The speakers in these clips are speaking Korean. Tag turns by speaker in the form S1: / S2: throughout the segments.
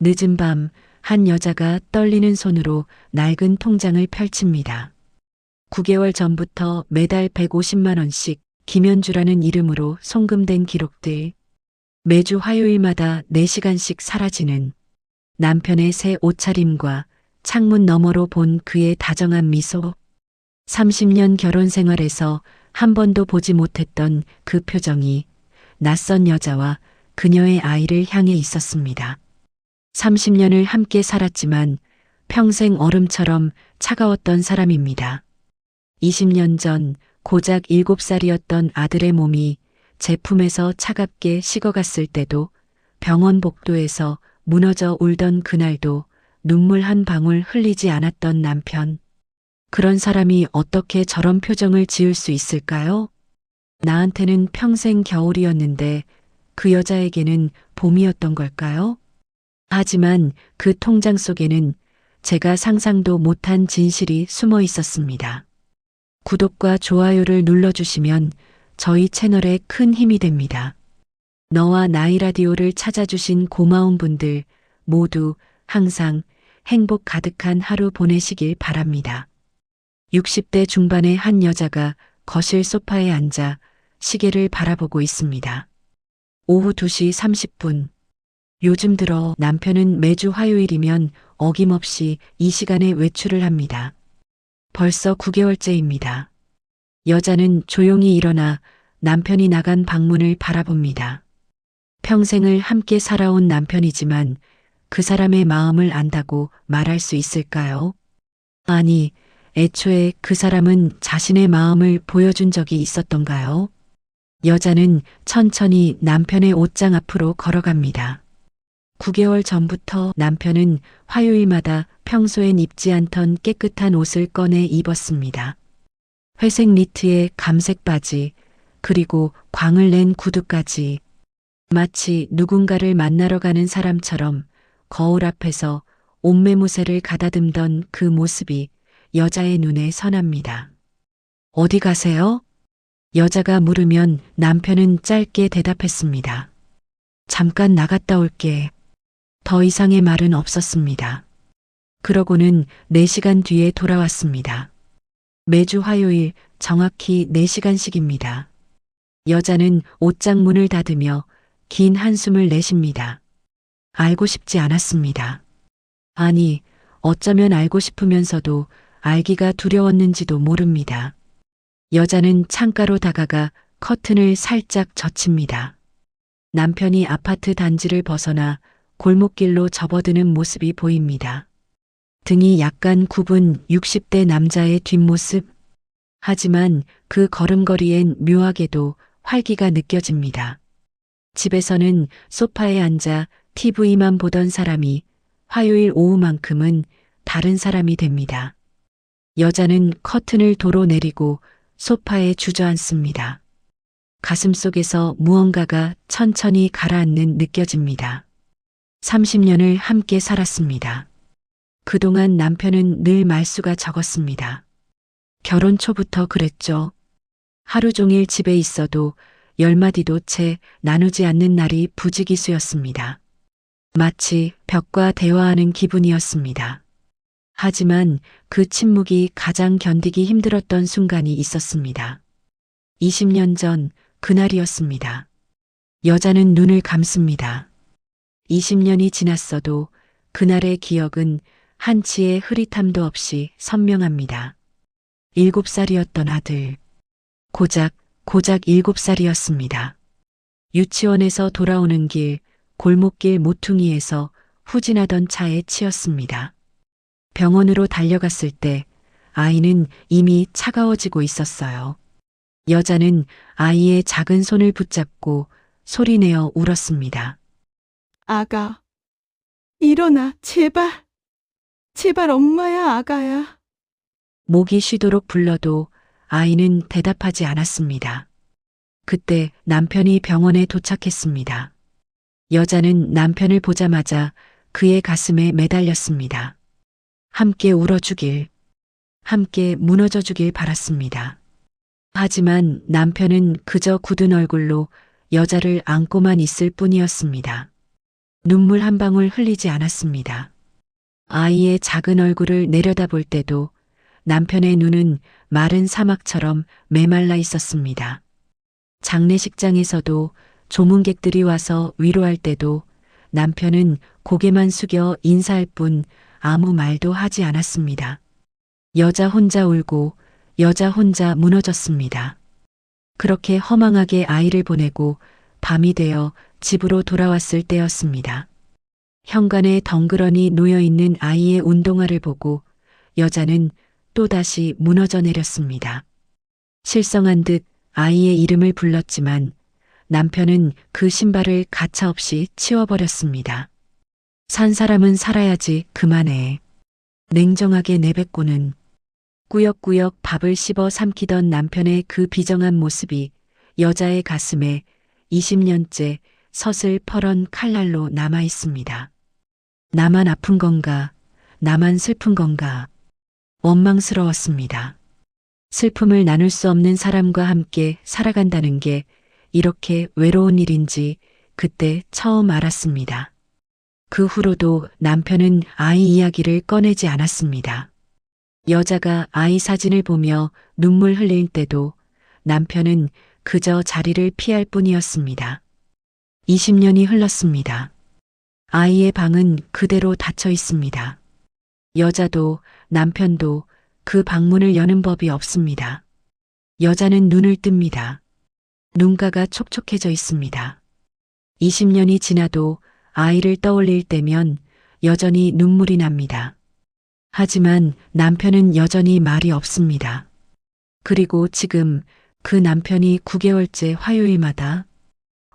S1: 늦은 밤 한 여자가 떨리는 손으로 낡은 통장을 펼칩니다. 9개월 전부터 매달 150만 원씩 김현주라는 이름으로 송금된 기록들. 매주 화요일마다 4시간씩 사라지는 남편의 새 옷차림과 창문 너머로 본 그의 다정한 미소. 30년 결혼 생활에서 한 번도 보지 못했던 그 표정이 낯선 여자와 그녀의 아이를 향해 있었습니다. 30년을 함께 살았지만 평생 얼음처럼 차가웠던 사람입니다. 20년 전 고작 7살이었던 아들의 몸이 제품에서 차갑게 식어갔을 때도, 병원 복도에서 무너져 울던 그날도 눈물 한 방울 흘리지 않았던 남편. 그런 사람이 어떻게 저런 표정을 지을 수 있을까요? 나한테는 평생 겨울이었는데 그 여자에게는 봄이었던 걸까요? 하지만 그 통장 속에는 제가 상상도 못한 진실이 숨어 있었습니다. 구독과 좋아요를 눌러주시면 저희 채널에 큰 힘이 됩니다. 너와 나이 라디오를 찾아주신 고마운 분들 모두 항상 행복 가득한 하루 보내시길 바랍니다. 60대 중반의 한 여자가 거실 소파에 앉아 시계를 바라보고 있습니다. 오후 2시 30분. 요즘 들어 남편은 매주 화요일이면 어김없이 이 시간에 외출을 합니다. 벌써 9개월째입니다. 여자는 조용히 일어나 남편이 나간 방문을 바라봅니다. 평생을 함께 살아온 남편이지만 그 사람의 마음을 안다고 말할 수 있을까요? 아니, 애초에 그 사람은 자신의 마음을 보여준 적이 있었던가요? 여자는 천천히 남편의 옷장 앞으로 걸어갑니다. 9개월 전부터 남편은 화요일마다 평소엔 입지 않던 깨끗한 옷을 꺼내 입었습니다. 회색 니트에 감색 바지, 그리고 광을 낸 구두까지. 마치 누군가를 만나러 가는 사람처럼 거울 앞에서 옷매무새를 가다듬던 그 모습이 여자의 눈에 선합니다. 어디 가세요? 여자가 물으면 남편은 짧게 대답했습니다. 잠깐 나갔다 올게. 더 이상의 말은 없었습니다. 그러고는 4시간 뒤에 돌아왔습니다. 매주 화요일 정확히 4시간씩입니다. 여자는 옷장 문을 닫으며 긴 한숨을 내쉽니다. 알고 싶지 않았습니다. 아니, 어쩌면 알고 싶으면서도 알기가 두려웠는지도 모릅니다. 여자는 창가로 다가가 커튼을 살짝 젖힙니다. 남편이 아파트 단지를 벗어나 골목길로 접어드는 모습이 보입니다. 등이 약간 굽은 60대 남자의 뒷모습. 하지만 그 걸음걸이엔 묘하게도 활기가 느껴집니다. 집에서는 소파에 앉아 TV만 보던 사람이 화요일 오후만큼은 다른 사람이 됩니다. 여자는 커튼을 도로 내리고 소파에 주저앉습니다. 가슴속에서 무언가가 천천히 가라앉는 느껴집니다. 30년을 함께 살았습니다. 그동안 남편은 늘 말수가 적었습니다. 결혼 초부터 그랬죠. 하루 종일 집에 있어도 10마디도 채 나누지 않는 날이 부지기수였습니다. 마치 벽과 대화하는 기분이었습니다. 하지만 그 침묵이 가장 견디기 힘들었던 순간이 있었습니다. 20년 전 그날이었습니다. 여자는 눈을 감습니다. 20년이 지났어도 그날의 기억은 한치의 흐릿함도 없이 선명합니다. 7살이었던 아들. 고작 7살이었습니다. 유치원에서 돌아오는 길, 골목길 모퉁이에서 후진하던 차에 치였습니다. 병원으로 달려갔을 때 아이는 이미 차가워지고 있었어요. 여자는 아이의 작은 손을 붙잡고 소리내어 울었습니다.
S2: 아가, 일어나, 제발. 제발 엄마야, 아가야.
S1: 목이 쉬도록 불러도 아이는 대답하지 않았습니다. 그때 남편이 병원에 도착했습니다. 여자는 남편을 보자마자 그의 가슴에 매달렸습니다. 함께 울어주길, 함께 무너져주길 바랐습니다. 하지만 남편은 그저 굳은 얼굴로 여자를 안고만 있을 뿐이었습니다. 눈물 한 방울 흘리지 않았습니다. 아이의 작은 얼굴을 내려다볼 때도 남편의 눈은 마른 사막처럼 메말라 있었습니다. 장례식장에서도 조문객들이 와서 위로할 때도 남편은 고개만 숙여 인사할 뿐 아무 말도 하지 않았습니다. 여자 혼자 울고 여자 혼자 무너졌습니다. 그렇게 허망하게 아이를 보내고 밤이 되어 집으로 돌아왔을 때였습니다. 현관에 덩그러니 놓여있는 아이의 운동화를 보고 여자는 또다시 무너져 내렸습니다. 실성한 듯 아이의 이름을 불렀지만 남편은 그 신발을 가차없이 치워버렸습니다. 산 사람은 살아야지 그만해. 냉정하게 내뱉고는 꾸역꾸역 밥을 씹어 삼키던 남편의 그 비정한 모습이 여자의 가슴에 20년째 서슬퍼런 칼날로 남아 있습니다. 나만 아픈 건가? 나만 슬픈 건가? 원망스러웠습니다. 슬픔을 나눌 수 없는 사람과 함께 살아간다는 게 이렇게 외로운 일인지 그때 처음 알았습니다. 그 후로도 남편은 아이 이야기를 꺼내지 않았습니다. 여자가 아이 사진을 보며 눈물 흘릴 때도 남편은 그저 자리를 피할 뿐이었습니다. 20년이 흘렀습니다. 아이의 방은 그대로 닫혀 있습니다. 여자도 남편도 그 방문을 여는 법이 없습니다. 여자는 눈을 뜹니다. 눈가가 촉촉해져 있습니다. 20년이 지나도 아이를 떠올릴 때면 여전히 눈물이 납니다. 하지만 남편은 여전히 말이 없습니다. 그리고 지금 그 남편이 9개월째 화요일마다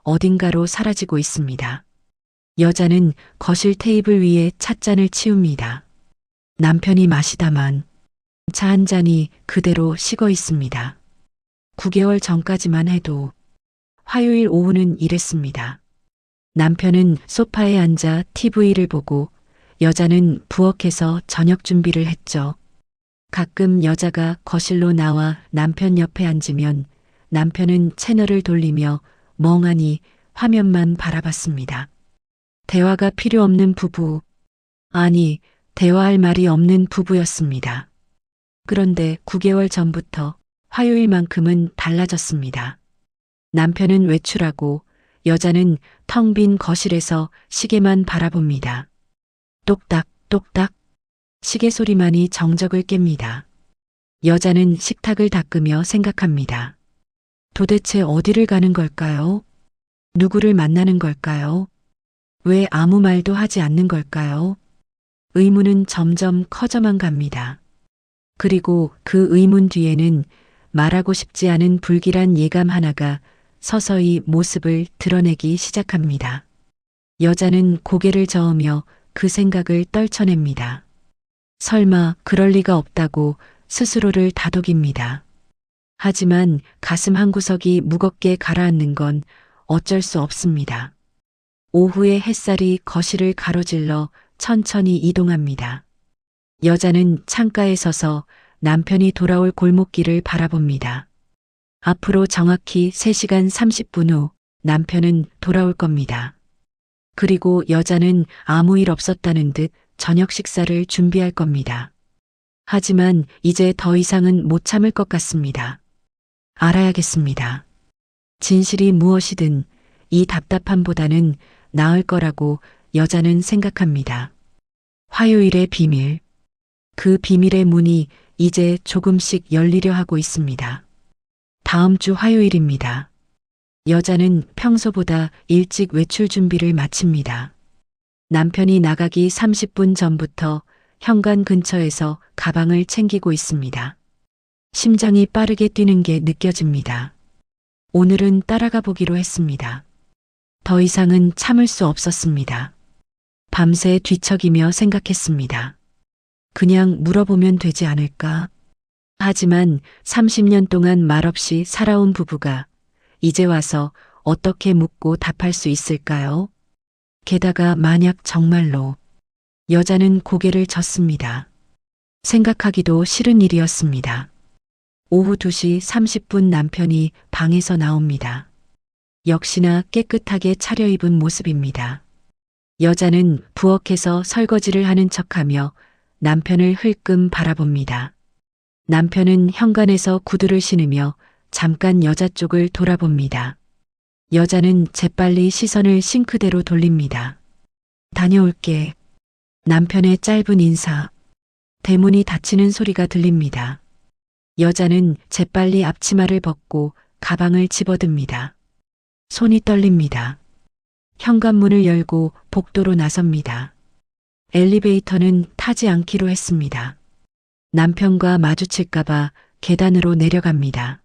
S1: 어딘가로 사라지고 있습니다. 여자는 거실 테이블 위에 찻잔을 치웁니다. 남편이 마시다만 차 한 잔이 그대로 식어 있습니다. 9개월 전까지만 해도 화요일 오후는 이랬습니다. 남편은 소파에 앉아 TV를 보고 여자는 부엌에서 저녁 준비를 했죠. 가끔 여자가 거실로 나와 남편 옆에 앉으면 남편은 채널을 돌리며 멍하니 화면만 바라봤습니다. 대화가 필요 없는 부부. 아니, 대화할 말이 없는 부부였습니다. 그런데 9개월 전부터 화요일만큼은 달라졌습니다. 남편은 외출하고 여자는 텅 빈 거실에서 시계만 바라봅니다. 똑딱, 똑딱. 시계 소리만이 정적을 깹니다. 여자는 식탁을 닦으며 생각합니다. 도대체 어디를 가는 걸까요? 누구를 만나는 걸까요? 왜 아무 말도 하지 않는 걸까요? 의문은 점점 커져만 갑니다. 그리고 그 의문 뒤에는 말하고 싶지 않은 불길한 예감 하나가 서서히 모습을 드러내기 시작합니다. 여자는 고개를 저으며 그 생각을 떨쳐냅니다. 설마 그럴 리가 없다고 스스로를 다독입니다. 하지만 가슴 한구석이 무겁게 가라앉는 건 어쩔 수 없습니다. 오후의 햇살이 거실을 가로질러 천천히 이동합니다. 여자는 창가에 서서 남편이 돌아올 골목길을 바라봅니다. 앞으로 정확히 3시간 30분 후 남편은 돌아올 겁니다. 그리고 여자는 아무 일 없었다는 듯 저녁 식사를 준비할 겁니다. 하지만 이제 더 이상은 못 참을 것 같습니다. 알아야겠습니다. 진실이 무엇이든 이 답답함보다는 나을 거라고 여자는 생각합니다. 화요일의 비밀. 그 비밀의 문이 이제 조금씩 열리려 하고 있습니다. 다음 주 화요일입니다. 여자는 평소보다 일찍 외출 준비를 마칩니다. 남편이 나가기 30분 전부터 현관 근처에서 가방을 챙기고 있습니다. 심장이 빠르게 뛰는 게 느껴집니다. 오늘은 따라가 보기로 했습니다. 더 이상은 참을 수 없었습니다. 밤새 뒤척이며 생각했습니다. 그냥 물어보면 되지 않을까? 하지만 30년 동안 말없이 살아온 부부가 이제 와서 어떻게 묻고 답할 수 있을까요? 게다가 만약 정말로 여자는 고개를 젓습니다. 생각하기도 싫은 일이었습니다. 오후 2시 30분 남편이 방에서 나옵니다. 역시나 깨끗하게 차려입은 모습입니다. 여자는 부엌에서 설거지를 하는 척하며 남편을 흘끔 바라봅니다. 남편은 현관에서 구두를 신으며 잠깐 여자 쪽을 돌아봅니다. 여자는 재빨리 시선을 싱크대로 돌립니다. 다녀올게. 남편의 짧은 인사. 대문이 닫히는 소리가 들립니다. 여자는 재빨리 앞치마를 벗고 가방을 집어듭니다. 손이 떨립니다. 현관문을 열고 복도로 나섭니다. 엘리베이터는 타지 않기로 했습니다. 남편과 마주칠까봐 계단으로 내려갑니다.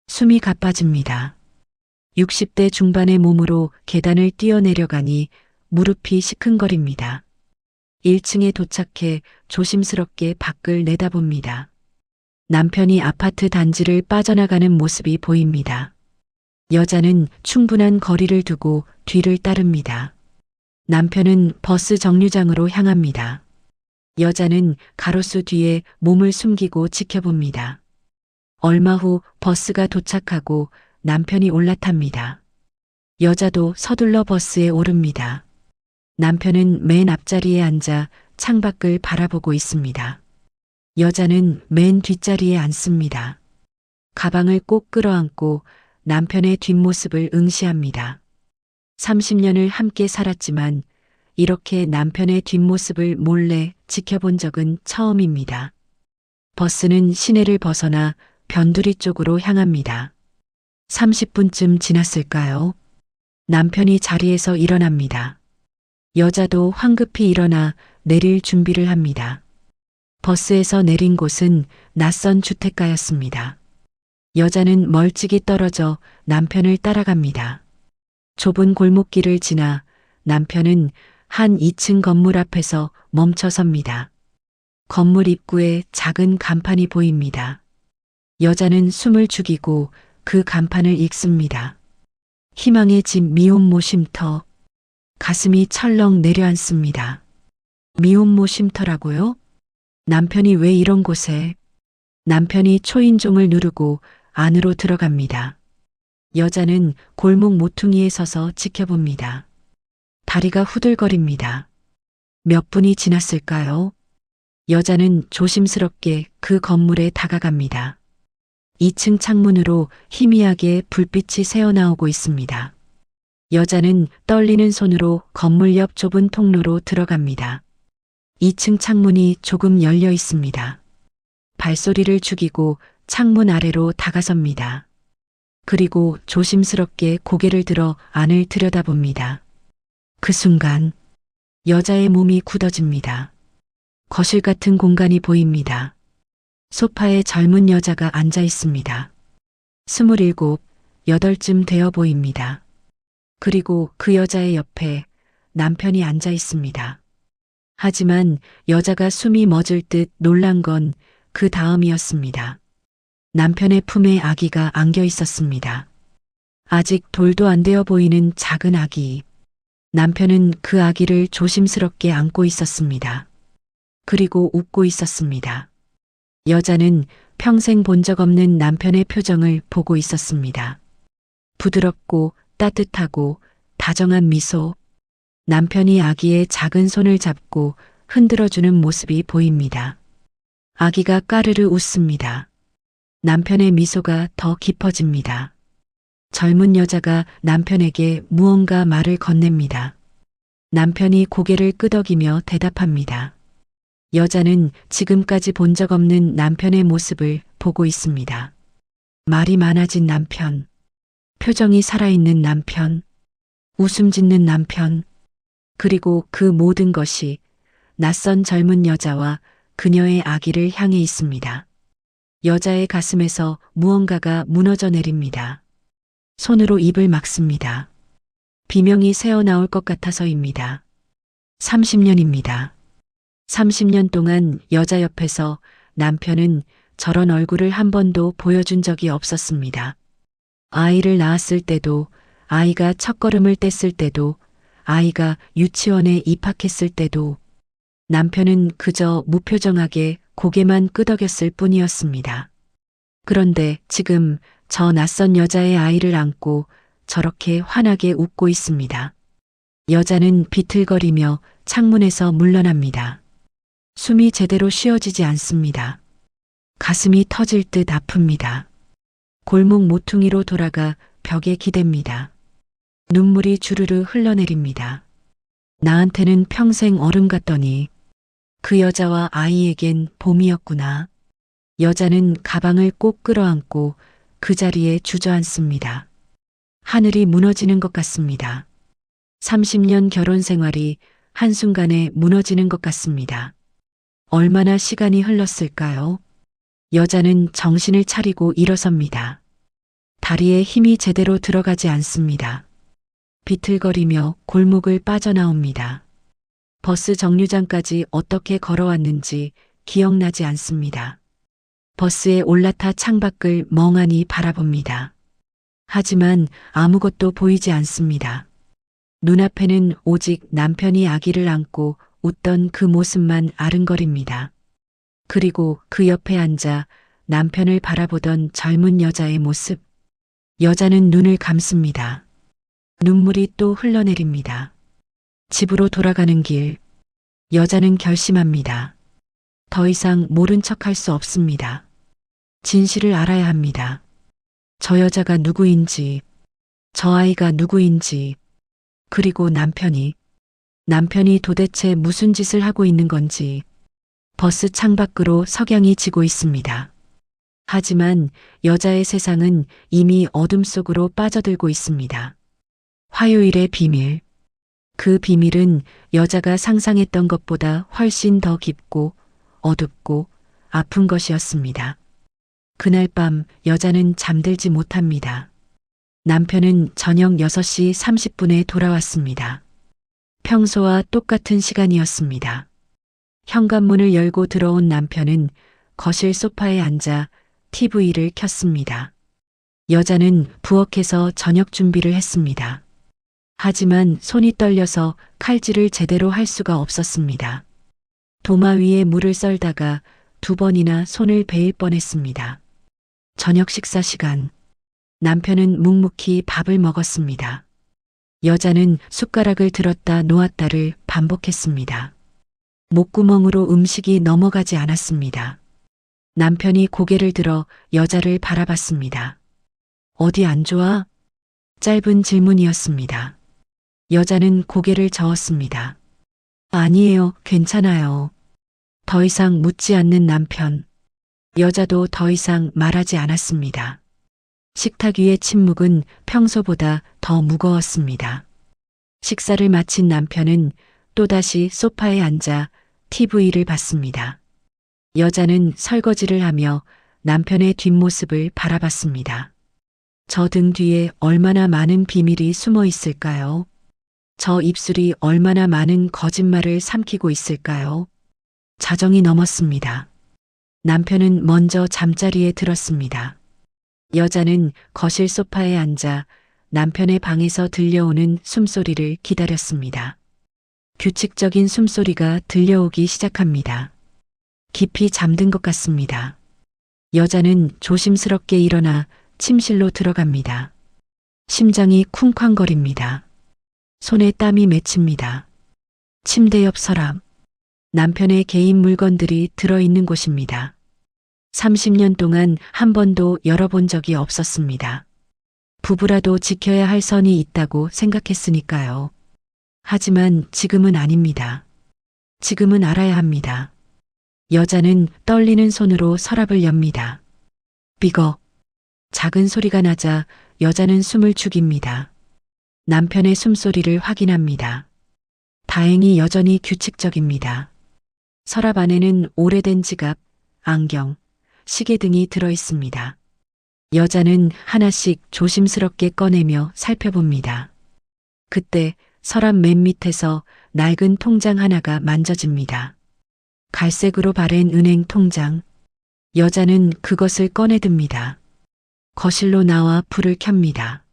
S1: 숨이 가빠집니다. 60대 중반의 몸으로 계단을 뛰어내려가니 무릎이 시큰거립니다. 1층에 도착해 조심스럽게 밖을 내다봅니다. 남편이 아파트 단지를 빠져나가는 모습이 보입니다. 여자는 충분한 거리를 두고 뒤를 따릅니다. 남편은 버스 정류장으로 향합니다. 여자는 가로수 뒤에 몸을 숨기고 지켜봅니다. 얼마 후 버스가 도착하고 남편이 올라탑니다. 여자도 서둘러 버스에 오릅니다. 남편은 맨 앞자리에 앉아 창밖을 바라보고 있습니다. 여자는 맨 뒷자리에 앉습니다. 가방을 꼭 끌어안고 남편의 뒷모습을 응시합니다. 30년을 함께 살았지만 이렇게 남편의 뒷모습을 몰래 지켜본 적은 처음입니다. 버스는 시내를 벗어나 변두리 쪽으로 향합니다. 30분쯤 지났을까요? 남편이 자리에서 일어납니다. 여자도 황급히 일어나 내릴 준비를 합니다. 버스에서 내린 곳은 낯선 주택가였습니다. 여자는 멀찍이 떨어져 남편을 따라갑니다. 좁은 골목길을 지나 남편은 한 2층 건물 앞에서 멈춰섭니다. 건물 입구에 작은 간판이 보입니다. 여자는 숨을 죽이고 그 간판을 읽습니다. 희망의 집 미혼모 쉼터. 가슴이 철렁 내려앉습니다. 미혼모 쉼터라고요? 남편이 왜 이런 곳에? 남편이 초인종을 누르고 안으로 들어갑니다. 여자는 골목 모퉁이에 서서 지켜봅니다. 다리가 후들거립니다. 몇 분이 지났을까요? 여자는 조심스럽게 그 건물에 다가갑니다. 2층 창문으로 희미하게 불빛이 새어나오고 있습니다. 여자는 떨리는 손으로 건물 옆 좁은 통로로 들어갑니다. 2층 창문이 조금 열려 있습니다. 발소리를 죽이고 창문 아래로 다가섭니다. 그리고 조심스럽게 고개를 들어 안을 들여다봅니다. 그 순간 여자의 몸이 굳어집니다. 거실 같은 공간이 보입니다. 소파에 젊은 여자가 앉아 있습니다. 27, 8쯤 되어 보입니다. 그리고 그 여자의 옆에 남편이 앉아 있습니다. 하지만 여자가 숨이 멎을 듯 놀란 건 그 다음이었습니다. 남편의 품에 아기가 안겨 있었습니다. 아직 돌도 안 되어 보이는 작은 아기. 남편은 그 아기를 조심스럽게 안고 있었습니다. 그리고 웃고 있었습니다. 여자는 평생 본 적 없는 남편의 표정을 보고 있었습니다. 부드럽고 따뜻하고 다정한 미소. 남편이 아기의 작은 손을 잡고 흔들어주는 모습이 보입니다. 아기가 까르르 웃습니다. 남편의 미소가 더 깊어집니다. 젊은 여자가 남편에게 무언가 말을 건넵니다. 남편이 고개를 끄덕이며 대답합니다. 여자는 지금까지 본 적 없는 남편의 모습을 보고 있습니다. 말이 많아진 남편, 표정이 살아있는 남편, 웃음 짓는 남편, 그리고 그 모든 것이 낯선 젊은 여자와 그녀의 아기를 향해 있습니다. 여자의 가슴에서 무언가가 무너져 내립니다. 손으로 입을 막습니다. 비명이 새어나올 것 같아서입니다. 30년입니다. 30년 동안 여자 옆에서 남편은 저런 얼굴을 한 번도 보여준 적이 없었습니다. 아이를 낳았을 때도, 아이가 첫걸음을 뗐을 때도, 아이가 유치원에 입학했을 때도 남편은 그저 무표정하게 고개만 끄덕였을 뿐이었습니다. 그런데 지금 저 낯선 여자의 아이를 안고 저렇게 환하게 웃고 있습니다. 여자는 비틀거리며 창문에서 물러납니다. 숨이 제대로 쉬어지지 않습니다. 가슴이 터질 듯 아픕니다. 골목 모퉁이로 돌아가 벽에 기댑니다. 눈물이 주르르 흘러내립니다. 나한테는 평생 얼음 같더니 그 여자와 아이에겐 봄이었구나. 여자는 가방을 꼭 끌어안고 그 자리에 주저앉습니다. 하늘이 무너지는 것 같습니다. 30년 결혼 생활이 한순간에 무너지는 것 같습니다. 얼마나 시간이 흘렀을까요? 여자는 정신을 차리고 일어섭니다. 다리에 힘이 제대로 들어가지 않습니다. 비틀거리며 골목을 빠져나옵니다. 버스 정류장까지 어떻게 걸어왔는지 기억나지 않습니다. 버스에 올라타 창밖을 멍하니 바라봅니다. 하지만 아무것도 보이지 않습니다. 눈앞에는 오직 남편이 아기를 안고 웃던 그 모습만 아른거립니다. 그리고 그 옆에 앉아 남편을 바라보던 젊은 여자의 모습. 여자는 눈을 감습니다. 눈물이 또 흘러내립니다. 집으로 돌아가는 길. 여자는 결심합니다. 더 이상 모른 척할 수 없습니다. 진실을 알아야 합니다. 저 여자가 누구인지, 저 아이가 누구인지, 그리고 남편이 도대체 무슨 짓을 하고 있는 건지. 버스 창밖으로 석양이 지고 있습니다. 하지만 여자의 세상은 이미 어둠 속으로 빠져들고 있습니다. 화요일의 비밀. 그 비밀은 여자가 상상했던 것보다 훨씬 더 깊고 어둡고 아픈 것이었습니다. 그날 밤 여자는 잠들지 못합니다. 남편은 저녁 6시 30분에 돌아왔습니다. 평소와 똑같은 시간이었습니다. 현관문을 열고 들어온 남편은 거실 소파에 앉아 TV를 켰습니다. 여자는 부엌에서 저녁 준비를 했습니다. 하지만 손이 떨려서 칼질을 제대로 할 수가 없었습니다. 도마 위에 물을 썰다가 2번이나 손을 베일 뻔했습니다. 저녁 식사 시간. 남편은 묵묵히 밥을 먹었습니다. 여자는 숟가락을 들었다 놓았다를 반복했습니다. 목구멍으로 음식이 넘어가지 않았습니다. 남편이 고개를 들어 여자를 바라봤습니다. 어디 안 좋아? 짧은 질문이었습니다. 여자는 고개를 저었습니다. 아니에요, 괜찮아요. 더 이상 묻지 않는 남편. 여자도 더 이상 말하지 않았습니다. 식탁 위의 침묵은 평소보다 더 무거웠습니다. 식사를 마친 남편은 또다시 소파에 앉아 TV를 봤습니다. 여자는 설거지를 하며 남편의 뒷모습을 바라봤습니다. 저 등 뒤에 얼마나 많은 비밀이 숨어 있을까요? 저 입술이 얼마나 많은 거짓말을 삼키고 있을까요? 자정이 넘었습니다. 남편은 먼저 잠자리에 들었습니다. 여자는 거실 소파에 앉아 남편의 방에서 들려오는 숨소리를 기다렸습니다. 규칙적인 숨소리가 들려오기 시작합니다. 깊이 잠든 것 같습니다. 여자는 조심스럽게 일어나 침실로 들어갑니다. 심장이 쿵쾅거립니다. 손에 땀이 맺힙니다. 침대 옆 서랍. 남편의 개인 물건들이 들어있는 곳입니다. 30년 동안 한 번도 열어본 적이 없었습니다. 부부라도 지켜야 할 선이 있다고 생각했으니까요. 하지만 지금은 아닙니다. 지금은 알아야 합니다. 여자는 떨리는 손으로 서랍을 엽니다. 삐걱. 작은 소리가 나자 여자는 숨을 죽입니다. 남편의 숨소리를 확인합니다. 다행히 여전히 규칙적입니다. 서랍 안에는 오래된 지갑, 안경, 시계 등이 들어 있습니다. 여자는 하나씩 조심스럽게 꺼내며 살펴봅니다. 그때 서랍 맨 밑에서 낡은 통장 하나가 만져집니다. 갈색으로 바랜 은행 통장. 여자는 그것을 꺼내듭니다. 거실로 나와 불을 켭니다.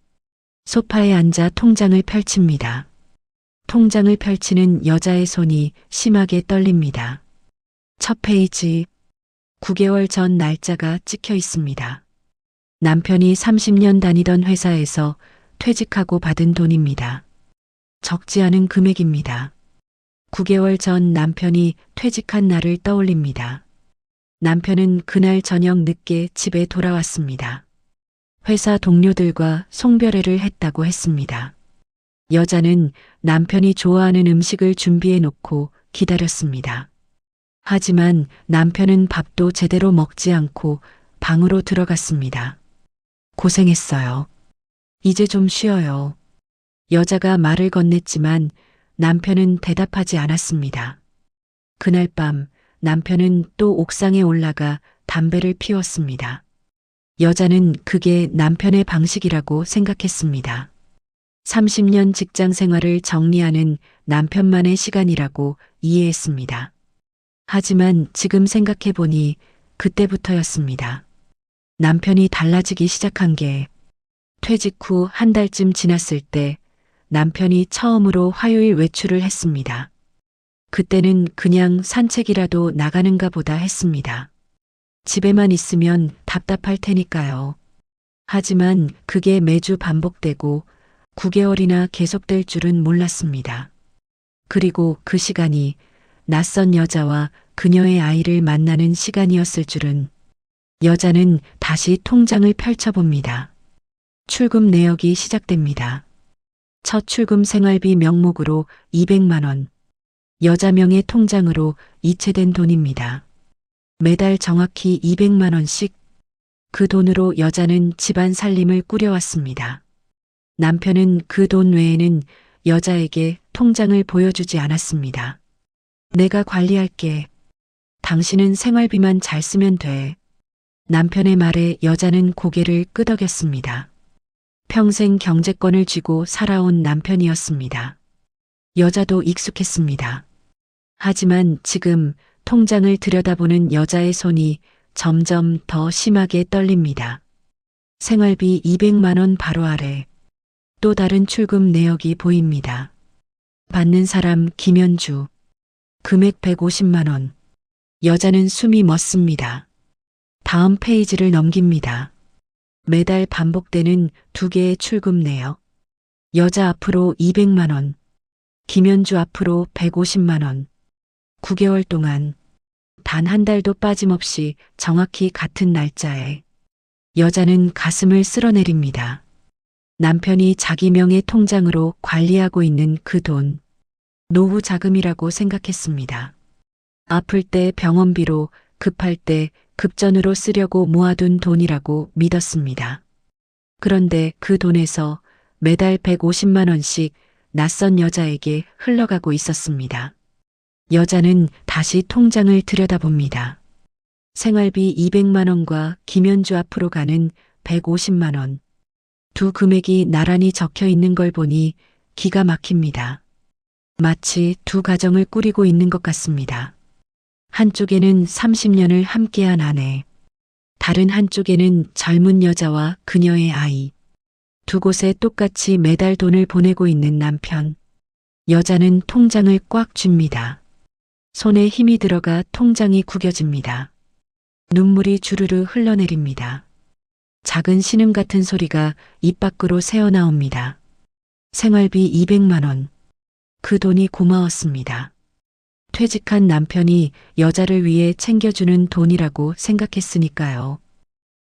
S1: 소파에 앉아 통장을 펼칩니다. 통장을 펼치는 여자의 손이 심하게 떨립니다. 첫 페이지. 9개월 전 날짜가 찍혀 있습니다. 남편이 30년 다니던 회사에서 퇴직하고 받은 돈입니다. 적지 않은 금액입니다. 9개월 전 남편이 퇴직한 날을 떠올립니다. 남편은 그날 저녁 늦게 집에 돌아왔습니다. 회사 동료들과 송별회를 했다고 했습니다. 여자는 남편이 좋아하는 음식을 준비해 놓고 기다렸습니다. 하지만 남편은 밥도 제대로 먹지 않고 방으로 들어갔습니다. 고생했어요. 이제 좀 쉬어요. 여자가 말을 건넸지만 남편은 대답하지 않았습니다. 그날 밤 남편은 또 옥상에 올라가 담배를 피웠습니다. 여자는 그게 남편의 방식이라고 생각했습니다. 30년 직장 생활을 정리하는 남편만의 시간이라고 이해했습니다. 하지만 지금 생각해 보니 그때부터였습니다. 남편이 달라지기 시작한 게 퇴직 후 한 달쯤 지났을 때 남편이 처음으로 화요일 외출을 했습니다. 그때는 그냥 산책이라도 나가는가 보다 했습니다. 집에만 있으면 답답할 테니까요. 하지만 그게 매주 반복되고 9개월이나 계속될 줄은 몰랐습니다. 그리고 그 시간이 낯선 여자와 그녀의 아이를 만나는 시간이었을 줄은. 여자는 다시 통장을 펼쳐봅니다. 출금 내역이 시작됩니다. 첫 출금 생활비 명목으로 200만 원. 여자 명의 통장으로 이체된 돈입니다. 매달 정확히 200만 원씩. 그 돈으로 여자는 집안 살림을 꾸려왔습니다. 남편은 그 돈 외에는 여자에게 통장을 보여주지 않았습니다. 내가 관리할게. 당신은 생활비만 잘 쓰면 돼. 남편의 말에 여자는 고개를 끄덕였습니다. 평생 경제권을 쥐고 살아온 남편이었습니다. 여자도 익숙했습니다. 하지만 지금 통장을 들여다보는 여자의 손이 점점 더 심하게 떨립니다. 생활비 200만 원 바로 아래 또 다른 출금 내역이 보입니다. 받는 사람 김현주. 금액 150만 원. 여자는 숨이 멎습니다. 다음 페이지를 넘깁니다. 매달 반복되는 두 개의 출금 내역. 여자 앞으로 200만 원. 김현주 앞으로 150만 원. 9개월 동안 단 한 달도 빠짐없이 정확히 같은 날짜에 여자는 가슴을 쓸어내립니다. 남편이 자기 명의 통장으로 관리하고 있는 그 돈. 노후 자금이라고 생각했습니다. 아플 때 병원비로, 급할 때 급전으로 쓰려고 모아둔 돈이라고 믿었습니다. 그런데 그 돈에서 매달 150만 원씩 낯선 여자에게 흘러가고 있었습니다. 여자는 다시 통장을 들여다봅니다. 생활비 200만 원과 김현주 앞으로 가는 150만 원. 두 금액이 나란히 적혀 있는 걸 보니 기가 막힙니다. 마치 두 가정을 꾸리고 있는 것 같습니다. 한쪽에는 30년을 함께한 아내, 다른 한쪽에는 젊은 여자와 그녀의 아이. 두 곳에 똑같이 매달 돈을 보내고 있는 남편. 여자는 통장을 꽉 쥡니다. 손에 힘이 들어가 통장이 구겨집니다. 눈물이 주르르 흘러내립니다. 작은 신음 같은 소리가 입 밖으로 새어나옵니다. 생활비 200만 원. 그 돈이 고마웠습니다. 퇴직한 남편이 여자를 위해 챙겨주는 돈이라고 생각했으니까요.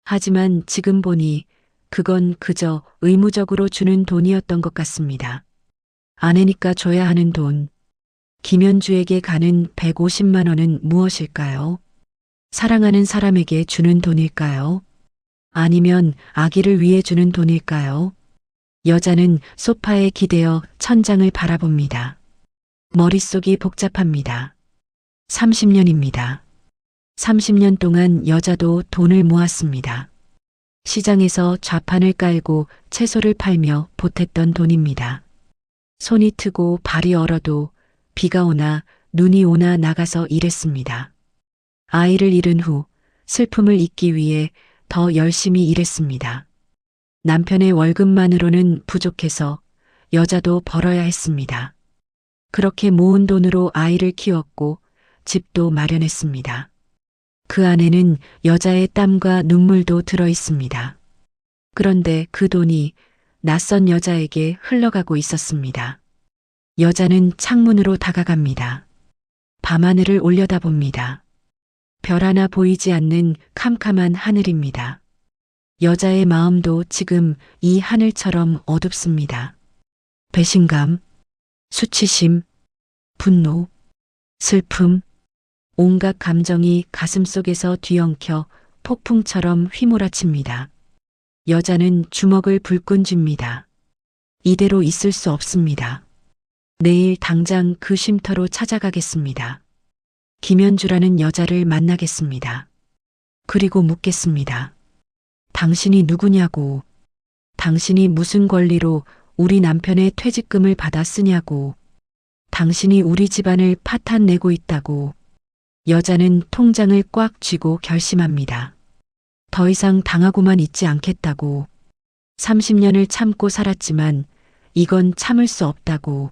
S1: 하지만 지금 보니 그건 그저 의무적으로 주는 돈이었던 것 같습니다. 아내니까 줘야 하는 돈. 김현주에게 가는 150만 원은 무엇일까요? 사랑하는 사람에게 주는 돈일까요? 아니면 아기를 위해 주는 돈일까요? 여자는 소파에 기대어 천장을 바라봅니다. 머릿속이 복잡합니다. 30년입니다. 30년 동안 여자도 돈을 모았습니다. 시장에서 좌판을 깔고 채소를 팔며 보탰던 돈입니다. 손이 트고 발이 얼어도 비가 오나 눈이 오나 나가서 일했습니다. 아이를 잃은 후 슬픔을 잊기 위해 더 열심히 일했습니다. 남편의 월급만으로는 부족해서 여자도 벌어야 했습니다. 그렇게 모은 돈으로 아이를 키웠고 집도 마련했습니다. 그 안에는 여자의 땀과 눈물도 들어 있습니다. 그런데 그 돈이 낯선 여자에게 흘러가고 있었습니다. 여자는 창문으로 다가갑니다. 밤하늘을 올려다봅니다. 별 하나 보이지 않는 캄캄한 하늘입니다. 여자의 마음도 지금 이 하늘처럼 어둡습니다. 배신감, 수치심, 분노, 슬픔, 온갖 감정이 가슴속에서 뒤엉켜 폭풍처럼 휘몰아칩니다. 여자는 주먹을 불끈 쥡니다. 이대로 있을 수 없습니다. 내일 당장 그 쉼터로 찾아가겠습니다. 김연주라는 여자를 만나겠습니다. 그리고 묻겠습니다. 당신이 누구냐고, 당신이 무슨 권리로 우리 남편의 퇴직금을 받아 쓰냐고, 당신이 우리 집안을 파탄내고 있다고. 여자는 통장을 꽉 쥐고 결심합니다. 더 이상 당하고만 있지 않겠다고. 30년을 참고 살았지만 이건 참을 수 없다고.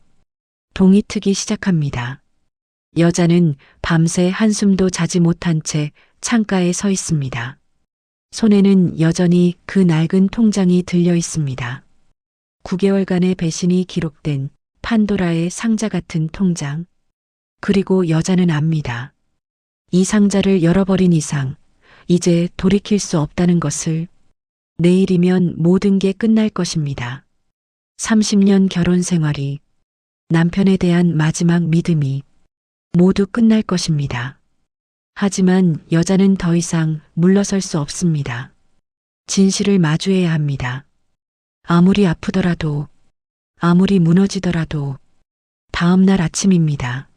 S1: 동이 트기 시작합니다. 여자는 밤새 한숨도 자지 못한 채 창가에 서 있습니다. 손에는 여전히 그 낡은 통장이 들려 있습니다. 9개월간의 배신이 기록된 판도라의 상자 같은 통장. 그리고 여자는 압니다. 이 상자를 열어버린 이상 이제 돌이킬 수 없다는 것을. 내일이면 모든 게 끝날 것입니다. 30년 결혼 생활이, 남편에 대한 마지막 믿음이 모두 끝날 것입니다. 하지만 여자는 더 이상 물러설 수 없습니다. 진실을 마주해야 합니다. 아무리 아프더라도, 아무리 무너지더라도. 다음 날 아침입니다.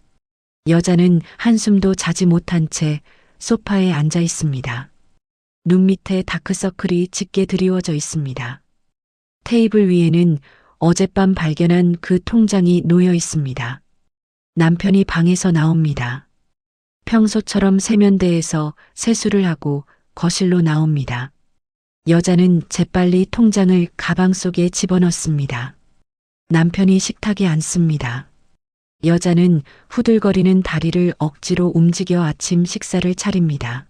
S1: 여자는 한숨도 자지 못한 채 소파에 앉아 있습니다. 눈 밑에 다크서클이 짙게 드리워져 있습니다. 테이블 위에는 어젯밤 발견한 그 통장이 놓여 있습니다. 남편이 방에서 나옵니다. 평소처럼 세면대에서 세수를 하고 거실로 나옵니다. 여자는 재빨리 통장을 가방 속에 집어넣습니다. 남편이 식탁에 앉습니다. 여자는 후들거리는 다리를 억지로 움직여 아침 식사를 차립니다.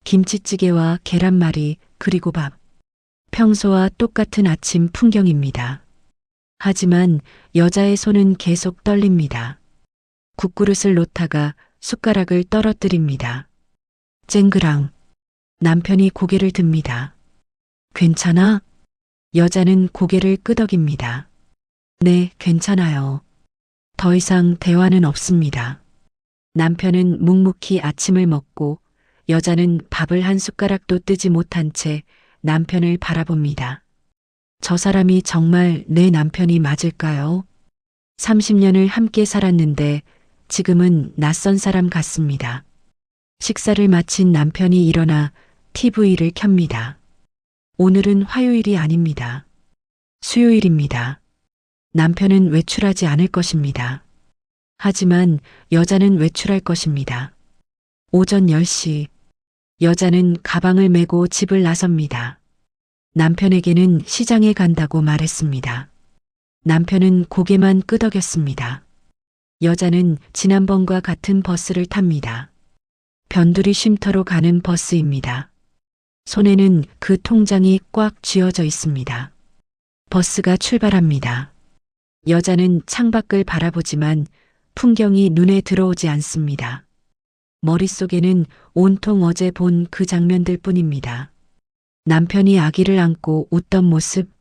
S1: 김치찌개와 계란말이 그리고 밥. 평소와 똑같은 아침 풍경입니다. 하지만 여자의 손은 계속 떨립니다. 국그릇을 놓다가 숟가락을 떨어뜨립니다. 쨍그랑. 남편이 고개를 듭니다. 괜찮아? 여자는 고개를 끄덕입니다. 네, 괜찮아요. 더 이상 대화는 없습니다. 남편은 묵묵히 아침을 먹고 여자는 밥을 한 숟가락도 뜨지 못한 채 남편을 바라봅니다. 저 사람이 정말 내 남편이 맞을까요? 30년을 함께 살았는데 지금은 낯선 사람 같습니다. 식사를 마친 남편이 일어나 TV를 켭니다. 오늘은 화요일이 아닙니다. 수요일입니다. 남편은 외출하지 않을 것입니다. 하지만 여자는 외출할 것입니다. 오전 10시, 여자는 가방을 메고 집을 나섭니다. 남편에게는 시장에 간다고 말했습니다. 남편은 고개만 끄덕였습니다. 여자는 지난번과 같은 버스를 탑니다. 변두리 쉼터로 가는 버스입니다. 손에는 그 통장이 꽉 쥐어져 있습니다. 버스가 출발합니다. 여자는 창밖을 바라보지만 풍경이 눈에 들어오지 않습니다. 머릿속에는 온통 어제 본 그 장면들 뿐입니다. 남편이 아기를 안고 웃던 모습,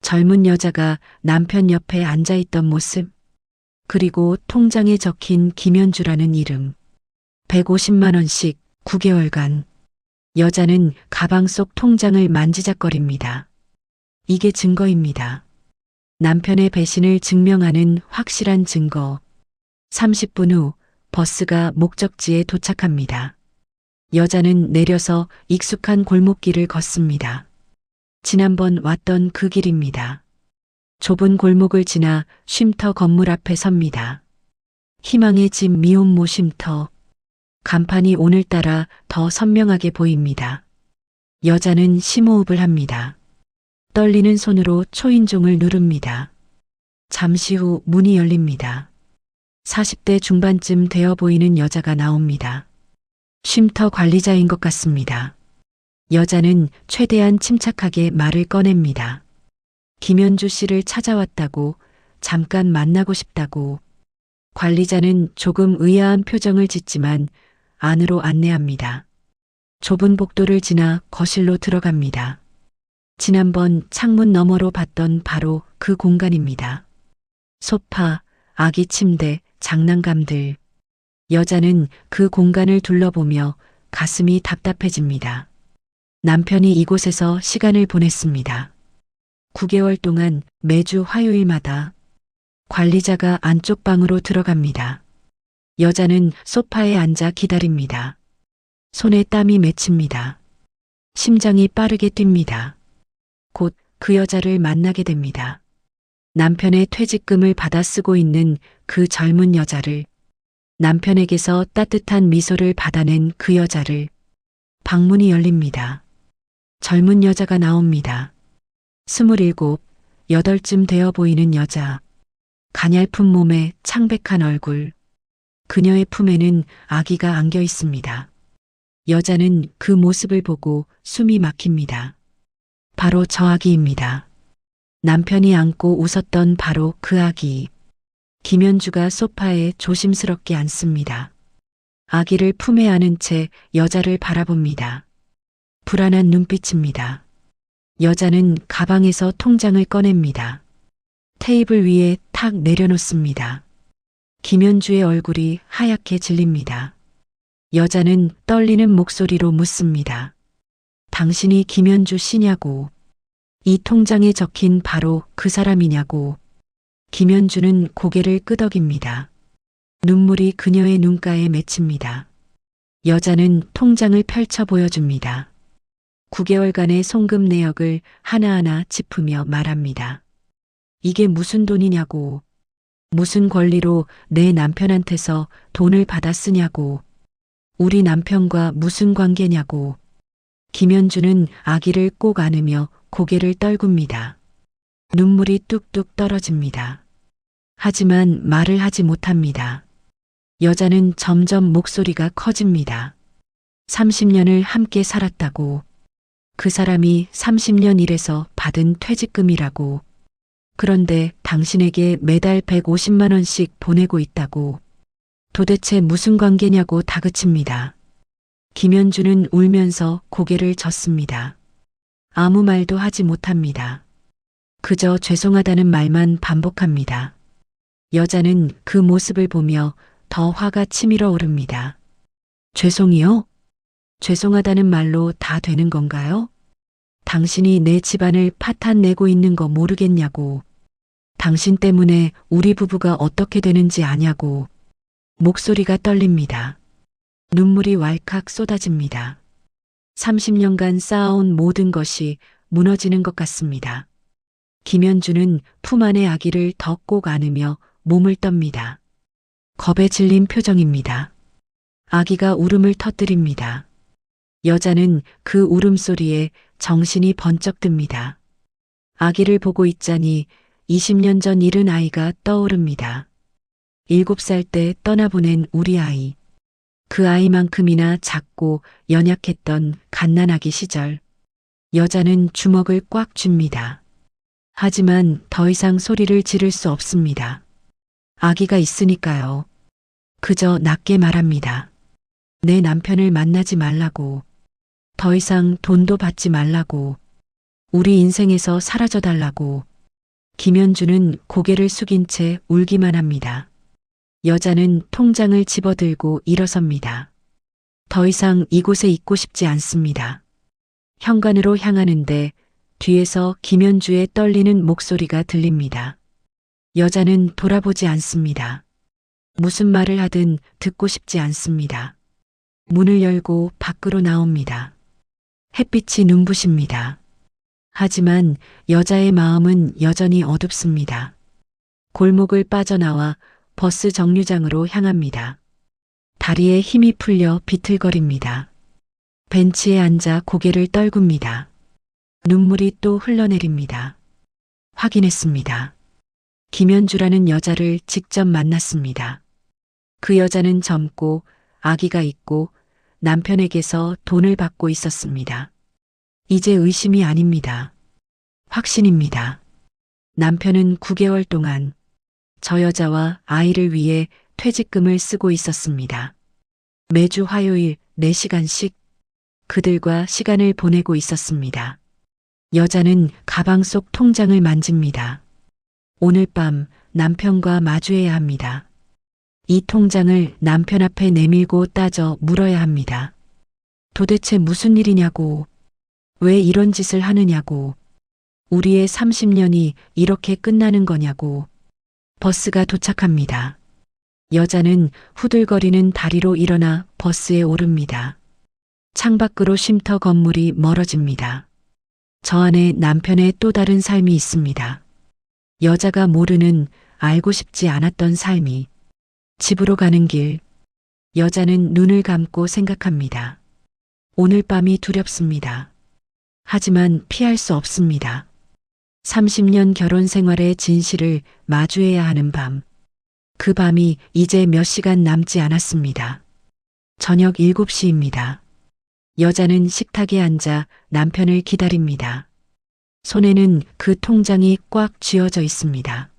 S1: 젊은 여자가 남편 옆에 앉아있던 모습, 그리고 통장에 적힌 김연주라는 이름. 150만 원씩 9개월간. 여자는 가방 속 통장을 만지작거립니다. 이게 증거입니다. 남편의 배신을 증명하는 확실한 증거. 30분 후 버스가 목적지에 도착합니다. 여자는 내려서 익숙한 골목길을 걷습니다. 지난번 왔던 그 길입니다. 좁은 골목을 지나 쉼터 건물 앞에 섭니다. 희망의 집 미혼모 쉼터. 간판이 오늘따라 더 선명하게 보입니다. 여자는 심호흡을 합니다. 떨리는 손으로 초인종을 누릅니다. 잠시 후 문이 열립니다. 40대 중반쯤 되어 보이는 여자가 나옵니다. 쉼터 관리자인 것 같습니다. 여자는 최대한 침착하게 말을 꺼냅니다. 김연주 씨를 찾아왔다고 잠깐 만나고 싶다고. 관리자는 조금 의아한 표정을 짓지만 안으로 안내합니다. 좁은 복도를 지나 거실로 들어갑니다. 지난번 창문 너머로 봤던 바로 그 공간입니다. 소파, 아기 침대, 장난감들. 여자는 그 공간을 둘러보며 가슴이 답답해집니다. 남편이 이곳에서 시간을 보냈습니다. 9개월 동안 매주 화요일마다 관리자가 안쪽 방으로 들어갑니다. 여자는 소파에 앉아 기다립니다. 손에 땀이 맺힙니다. 심장이 빠르게 뜁니다. 곧 그 여자를 만나게 됩니다. 남편의 퇴직금을 받아 쓰고 있는 그 젊은 여자를, 남편에게서 따뜻한 미소를 받아낸 그 여자를. 방문이 열립니다. 젊은 여자가 나옵니다. 27, 8쯤 되어 보이는 여자. 가냘픈 몸에 창백한 얼굴. 그녀의 품에는 아기가 안겨 있습니다. 여자는 그 모습을 보고 숨이 막힙니다. 바로 저 아기입니다. 남편이 안고 웃었던 바로 그 아기. 김현주가 소파에 조심스럽게 앉습니다. 아기를 품에 안은 채 여자를 바라봅니다. 불안한 눈빛입니다. 여자는 가방에서 통장을 꺼냅니다. 테이블 위에 탁 내려놓습니다. 김현주의 얼굴이 하얗게 질립니다. 여자는 떨리는 목소리로 묻습니다. 당신이 김현주 씨냐고. 이 통장에 적힌 바로 그 사람이냐고. 김현주는 고개를 끄덕입니다. 눈물이 그녀의 눈가에 맺힙니다. 여자는 통장을 펼쳐 보여줍니다. 9개월간의 송금 내역을 하나하나 짚으며 말합니다. 이게 무슨 돈이냐고. 무슨 권리로 내 남편한테서 돈을 받아 쓰냐고. 우리 남편과 무슨 관계냐고. 김현주는 아기를 꼭 안으며 고개를 떨굽니다. 눈물이 뚝뚝 떨어집니다. 하지만 말을 하지 못합니다. 여자는 점점 목소리가 커집니다. 30년을 함께 살았다고. 그 사람이 30년 일해서 받은 퇴직금이라고. 그런데 당신에게 매달 150만 원씩 보내고 있다고. 도대체 무슨 관계냐고 다그칩니다. 김현주는 울면서 고개를 젓습니다. 아무 말도 하지 못합니다. 그저 죄송하다는 말만 반복합니다. 여자는 그 모습을 보며 더 화가 치밀어 오릅니다. 죄송이요? 죄송하다는 말로 다 되는 건가요? 당신이 내 집안을 파탄내고 있는 거 모르겠냐고. 당신 때문에 우리 부부가 어떻게 되는지 아냐고. 목소리가 떨립니다. 눈물이 왈칵 쏟아집니다. 30년간 쌓아온 모든 것이 무너지는 것 같습니다. 김현주는 품 안의 아기를 더 꼭 안으며 몸을 떱니다. 겁에 질린 표정입니다. 아기가 울음을 터뜨립니다. 여자는 그 울음소리에 정신이 번쩍 듭니다. 아기를 보고 있자니 20년 전 잃은 아이가 떠오릅니다. 7살 때 떠나보낸 우리 아이. 그 아이만큼이나 작고 연약했던 갓난아기 시절. 여자는 주먹을 꽉 쥡니다. 하지만 더 이상 소리를 지를 수 없습니다. 아기가 있으니까요. 그저 낮게 말합니다. 내 남편을 만나지 말라고. 더 이상 돈도 받지 말라고. 우리 인생에서 사라져 달라고. 김현주는 고개를 숙인 채 울기만 합니다. 여자는 통장을 집어들고 일어섭니다. 더 이상 이곳에 있고 싶지 않습니다. 현관으로 향하는데 뒤에서 김현주의 떨리는 목소리가 들립니다. 여자는 돌아보지 않습니다. 무슨 말을 하든 듣고 싶지 않습니다. 문을 열고 밖으로 나옵니다. 햇빛이 눈부십니다. 하지만 여자의 마음은 여전히 어둡습니다. 골목을 빠져나와 버스 정류장으로 향합니다. 다리에 힘이 풀려 비틀거립니다. 벤치에 앉아 고개를 떨굽니다. 눈물이 또 흘러내립니다. 확인했습니다. 김현주라는 여자를 직접 만났습니다. 그 여자는 젊고 아기가 있고 남편에게서 돈을 받고 있었습니다. 이제 의심이 아닙니다. 확신입니다. 남편은 9개월 동안 저 여자와 아이를 위해 퇴직금을 쓰고 있었습니다. 매주 화요일 4시간씩 그들과 시간을 보내고 있었습니다. 여자는 가방 속 통장을 만집니다. 오늘 밤 남편과 마주해야 합니다. 이 통장을 남편 앞에 내밀고 따져 물어야 합니다. 도대체 무슨 일이냐고, 왜 이런 짓을 하느냐고, 우리의 30년이 이렇게 끝나는 거냐고. 버스가 도착합니다. 여자는 후들거리는 다리로 일어나 버스에 오릅니다. 창밖으로 쉼터 건물이 멀어집니다. 저 안에 남편의 또 다른 삶이 있습니다. 여자가 모르는, 알고 싶지 않았던 삶이. 집으로 가는 길. 여자는 눈을 감고 생각합니다. 오늘 밤이 두렵습니다. 하지만 피할 수 없습니다. 30년 결혼 생활의 진실을 마주해야 하는 밤. 그 밤이 이제 몇 시간 남지 않았습니다. 저녁 7시입니다. 여자는 식탁에 앉아 남편을 기다립니다. 손에는 그 통장이 꽉 쥐어져 있습니다.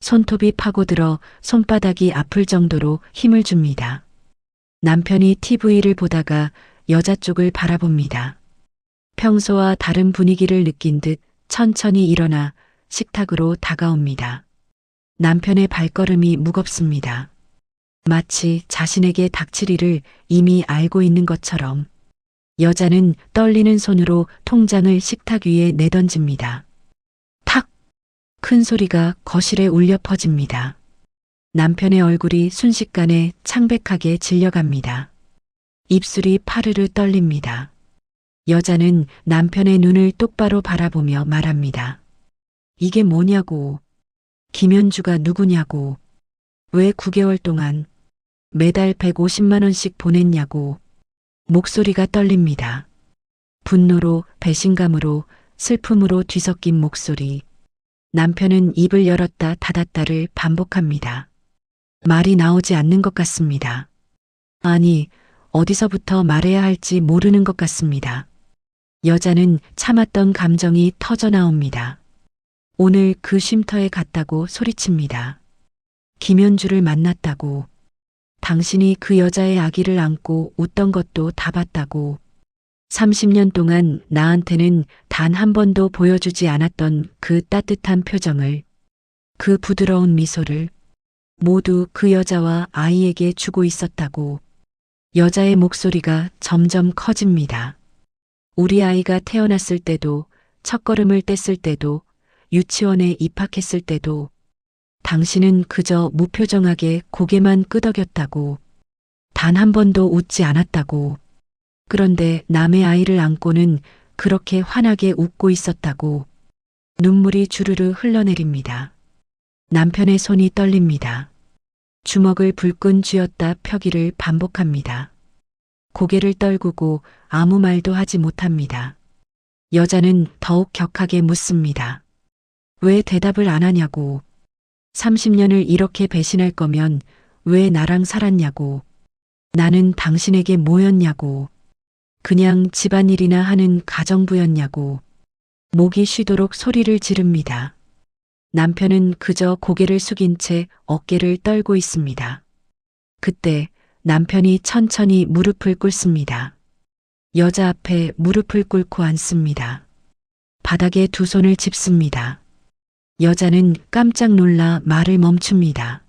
S1: 손톱이 파고들어 손바닥이 아플 정도로 힘을 줍니다. 남편이 TV를 보다가 여자 쪽을 바라봅니다. 평소와 다른 분위기를 느낀 듯 천천히 일어나 식탁으로 다가옵니다. 남편의 발걸음이 무겁습니다. 마치 자신에게 닥칠 일을 이미 알고 있는 것처럼. 여자는 떨리는 손으로 통장을 식탁 위에 내던집니다. 탁! 큰 소리가 거실에 울려 퍼집니다. 남편의 얼굴이 순식간에 창백하게 질려갑니다. 입술이 파르르 떨립니다. 여자는 남편의 눈을 똑바로 바라보며 말합니다. 이게 뭐냐고. 김현주가 누구냐고. 왜 9개월 동안 매달 150만 원씩 보냈냐고. 목소리가 떨립니다. 분노로, 배신감으로, 슬픔으로 뒤섞인 목소리. 남편은 입을 열었다 닫았다를 반복합니다. 말이 나오지 않는 것 같습니다. 아니, 어디서부터 말해야 할지 모르는 것 같습니다. 여자는 참았던 감정이 터져 나옵니다. 오늘 그 쉼터에 갔다고 소리칩니다. 김현주를 만났다고. 당신이 그 여자의 아기를 안고 웃던 것도 다 봤다고. 30년 동안 나한테는 단 한 번도 보여주지 않았던 그 따뜻한 표정을, 그 부드러운 미소를 모두 그 여자와 아이에게 주고 있었다고. 여자의 목소리가 점점 커집니다. 우리 아이가 태어났을 때도, 첫걸음을 뗐을 때도, 유치원에 입학했을 때도 당신은 그저 무표정하게 고개만 끄덕였다고. 단 한 번도 웃지 않았다고. 그런데 남의 아이를 안고는 그렇게 환하게 웃고 있었다고. 눈물이 주르르 흘러내립니다. 남편의 손이 떨립니다. 주먹을 불끈 쥐었다 펴기를 반복합니다. 고개를 떨구고 아무 말도 하지 못합니다. 여자는 더욱 격하게 묻습니다. 왜 대답을 안 하냐고. 30년을 이렇게 배신할 거면 왜 나랑 살았냐고. 나는 당신에게 뭐였냐고. 그냥 집안일이나 하는 가정부였냐고. 목이 쉬도록 소리를 지릅니다. 남편은 그저 고개를 숙인 채 어깨를 떨고 있습니다. 그때 남편이 천천히 무릎을 꿇습니다. 여자 앞에 무릎을 꿇고 앉습니다. 바닥에 두 손을 짚습니다. 여자는 깜짝 놀라 말을 멈춥니다.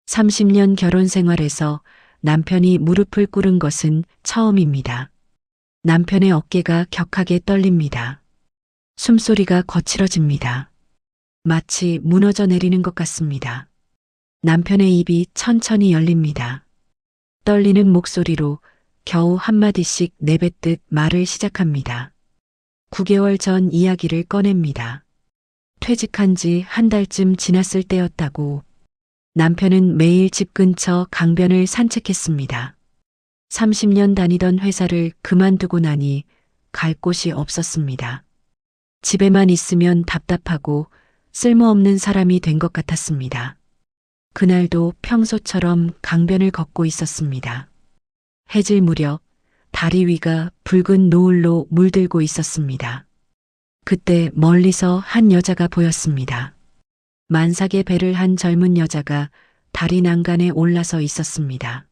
S1: 30년 결혼 생활에서 남편이 무릎을 꿇은 것은 처음입니다. 남편의 어깨가 격하게 떨립니다. 숨소리가 거칠어집니다. 마치 무너져 내리는 것 같습니다. 남편의 입이 천천히 열립니다. 떨리는 목소리로 겨우 한마디씩 내뱉듯 말을 시작합니다. 9개월 전 이야기를 꺼냅니다. 퇴직한 지 한 달쯤 지났을 때였다고. 남편은 매일 집 근처 강변을 산책했습니다. 30년 다니던 회사를 그만두고 나니 갈 곳이 없었습니다. 집에만 있으면 답답하고 쓸모없는 사람이 된 것 같았습니다. 그날도 평소처럼 강변을 걷고 있었습니다. 해질 무렵 다리 위가 붉은 노을로 물들고 있었습니다. 그때 멀리서 한 여자가 보였습니다. 만삭의 배를 한 젊은 여자가 다리 난간에 올라서 있었습니다.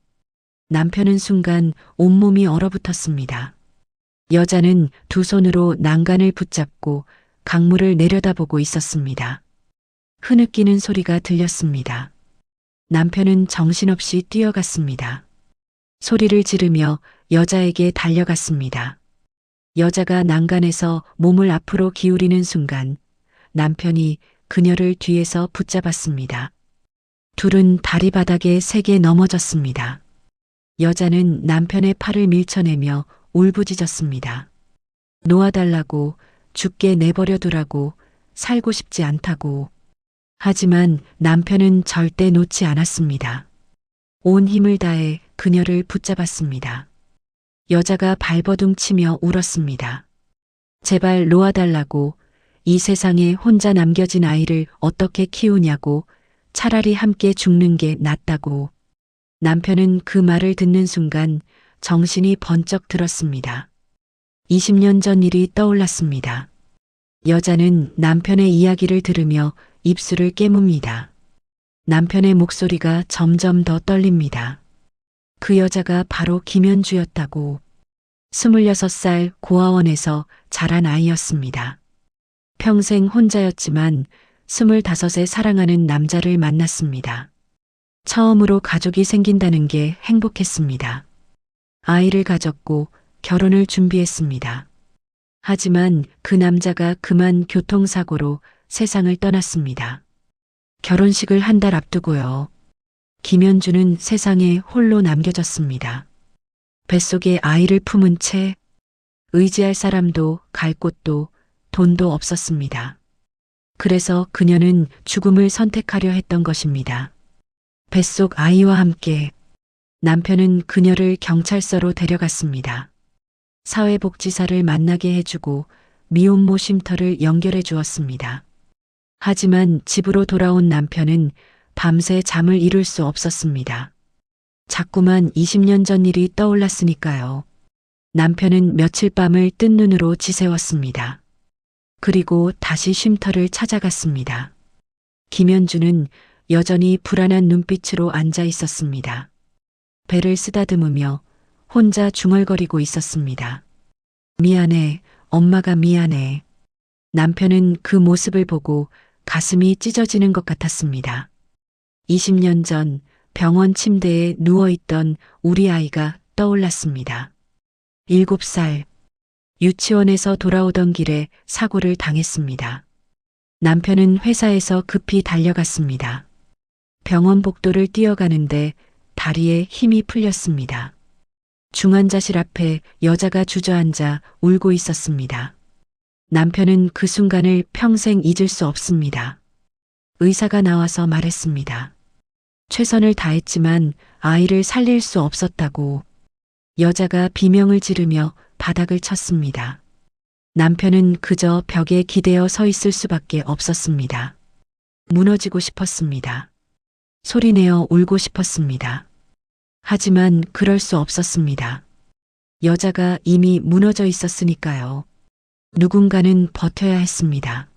S1: 남편은 순간 온몸이 얼어붙었습니다. 여자는 두 손으로 난간을 붙잡고 강물을 내려다보고 있었습니다. 흐느끼는 소리가 들렸습니다. 남편은 정신없이 뛰어갔습니다. 소리를 지르며 여자에게 달려갔습니다. 여자가 난간에서 몸을 앞으로 기울이는 순간 남편이 그녀를 뒤에서 붙잡았습니다. 둘은 다리 바닥에 세게 넘어졌습니다. 여자는 남편의 팔을 밀쳐내며 울부짖었습니다. 놓아달라고, 죽게 내버려 두라고, 살고 싶지 않다고. 하지만 남편은 절대 놓지 않았습니다. 온 힘을 다해 그녀를 붙잡았습니다. 여자가 발버둥 치며 울었습니다. 제발 놓아달라고, 이 세상에 혼자 남겨진 아이를 어떻게 키우냐고, 차라리 함께 죽는 게 낫다고. 남편은 그 말을 듣는 순간 정신이 번쩍 들었습니다. 20년 전 일이 떠올랐습니다. 여자는 남편의 이야기를 들으며 입술을 깨뭅니다. 남편의 목소리가 점점 더 떨립니다. 그 여자가 바로 김현주였다고. 26살 고아원에서 자란 아이였습니다. 평생 혼자였지만 25에 사랑하는 남자를 만났습니다. 처음으로 가족이 생긴다는 게 행복했습니다. 아이를 가졌고 결혼을 준비했습니다. 하지만 그 남자가 그만 교통사고로 세상을 떠났습니다. 결혼식을 한 달 앞두고요. 김현주는 세상에 홀로 남겨졌습니다. 뱃속에 아이를 품은 채 의지할 사람도 갈 곳도 돈도 없었습니다. 그래서 그녀는 죽음을 선택하려 했던 것입니다. 뱃속 아이와 함께 남편은 그녀를 경찰서로 데려갔습니다. 사회복지사를 만나게 해주고 미혼모 쉼터를 연결해 주었습니다. 하지만 집으로 돌아온 남편은 밤새 잠을 이룰 수 없었습니다. 자꾸만 20년 전 일이 떠올랐으니까요. 남편은 며칠 밤을 뜬 눈으로 지새웠습니다. 그리고 다시 쉼터를 찾아갔습니다. 김현주는 여전히 불안한 눈빛으로 앉아 있었습니다. 배를 쓰다듬으며 혼자 중얼거리고 있었습니다. 미안해, 엄마가 미안해. 남편은 그 모습을 보고 가슴이 찢어지는 것 같았습니다. 20년 전 병원 침대에 누워있던 우리 아이가 떠올랐습니다. 7살. 유치원에서 돌아오던 길에 사고를 당했습니다. 남편은 회사에서 급히 달려갔습니다. 병원 복도를 뛰어가는데 다리에 힘이 풀렸습니다. 중환자실 앞에 여자가 주저앉아 울고 있었습니다. 남편은 그 순간을 평생 잊을 수 없습니다. 의사가 나와서 말했습니다. 최선을 다했지만 아이를 살릴 수 없었다고. 여자가 비명을 지르며 바닥을 쳤습니다. 남편은 그저 벽에 기대어 서 있을 수밖에 없었습니다. 무너지고 싶었습니다. 소리내어 울고 싶었습니다. 하지만 그럴 수 없었습니다. 여자가 이미 무너져 있었으니까요. 누군가는 버텨야 했습니다.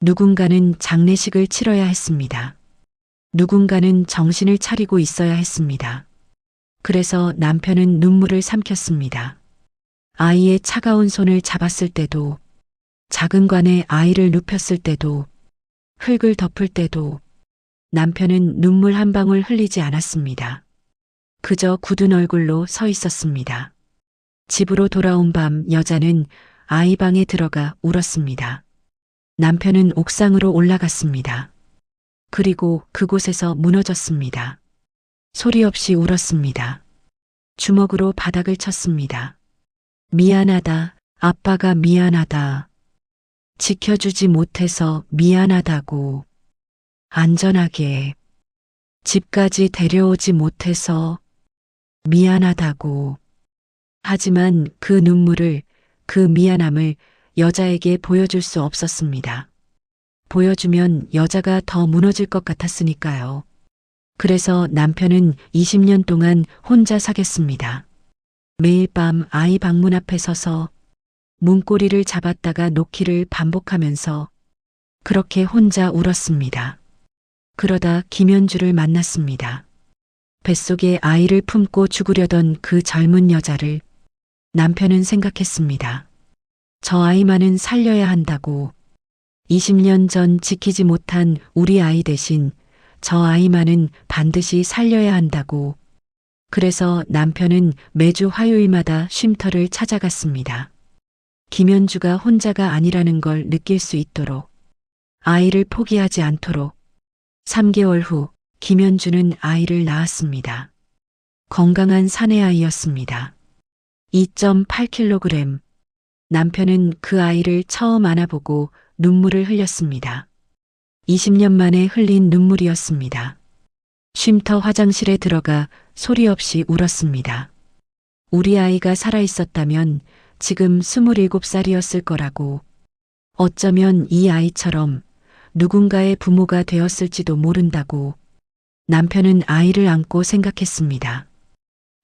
S1: 누군가는 장례식을 치러야 했습니다. 누군가는 정신을 차리고 있어야 했습니다. 그래서 남편은 눈물을 삼켰습니다. 아이의 차가운 손을 잡았을 때도, 작은 관에 아이를 눕혔을 때도, 흙을 덮을 때도 남편은 눈물 한 방울 흘리지 않았습니다. 그저 굳은 얼굴로 서 있었습니다. 집으로 돌아온 밤 여자는 아이 방에 들어가 울었습니다. 남편은 옥상으로 올라갔습니다. 그리고 그곳에서 무너졌습니다. 소리 없이 울었습니다. 주먹으로 바닥을 쳤습니다. 미안하다, 아빠가 미안하다. 지켜주지 못해서 미안하다고. 안전하게 집까지 데려오지 못해서 미안하다고. 하지만 그 눈물을, 그 미안함을 여자에게 보여줄 수 없었습니다. 보여주면 여자가 더 무너질 것 같았으니까요. 그래서 남편은 20년 동안 혼자 사겠습니다. 매일 밤 아이 방문 앞에 서서 문고리를 잡았다가 놓기를 반복하면서 그렇게 혼자 울었습니다. 그러다 김현주를 만났습니다. 뱃속에 아이를 품고 죽으려던 그 젊은 여자를 남편은 생각했습니다. 저 아이만은 살려야 한다고. 20년 전 지키지 못한 우리 아이 대신 저 아이만은 반드시 살려야 한다고. 그래서 남편은 매주 화요일마다 쉼터를 찾아갔습니다. 김현주가 혼자가 아니라는 걸 느낄 수 있도록, 아이를 포기하지 않도록. 3개월 후 김현주는 아이를 낳았습니다. 건강한 사내아이였습니다. 2.8kg. 남편은 그 아이를 처음 안아보고 눈물을 흘렸습니다. 20년 만에 흘린 눈물이었습니다. 쉼터 화장실에 들어가 소리 없이 울었습니다. 우리 아이가 살아있었다면 지금 27살이었을 거라고. 어쩌면 이 아이처럼 누군가의 부모가 되었을지도 모른다고. 남편은 아이를 안고 생각했습니다.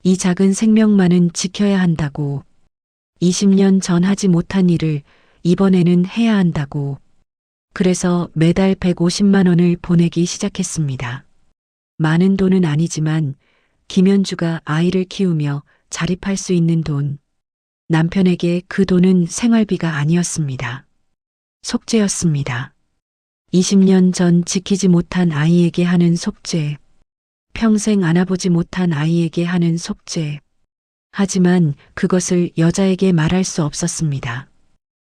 S1: 이 작은 생명만은 지켜야 한다고. 20년 전 하지 못한 일을 이번에는 해야 한다고. 그래서 매달 150만 원을 보내기 시작했습니다. 많은 돈은 아니지만 김현주가 아이를 키우며 자립할 수 있는 돈. 남편에게 그 돈은 생활비가 아니었습니다. 속죄였습니다. 20년 전 지키지 못한 아이에게 하는 속죄. 평생 안아보지 못한 아이에게 하는 속죄. 하지만 그것을 여자에게 말할 수 없었습니다.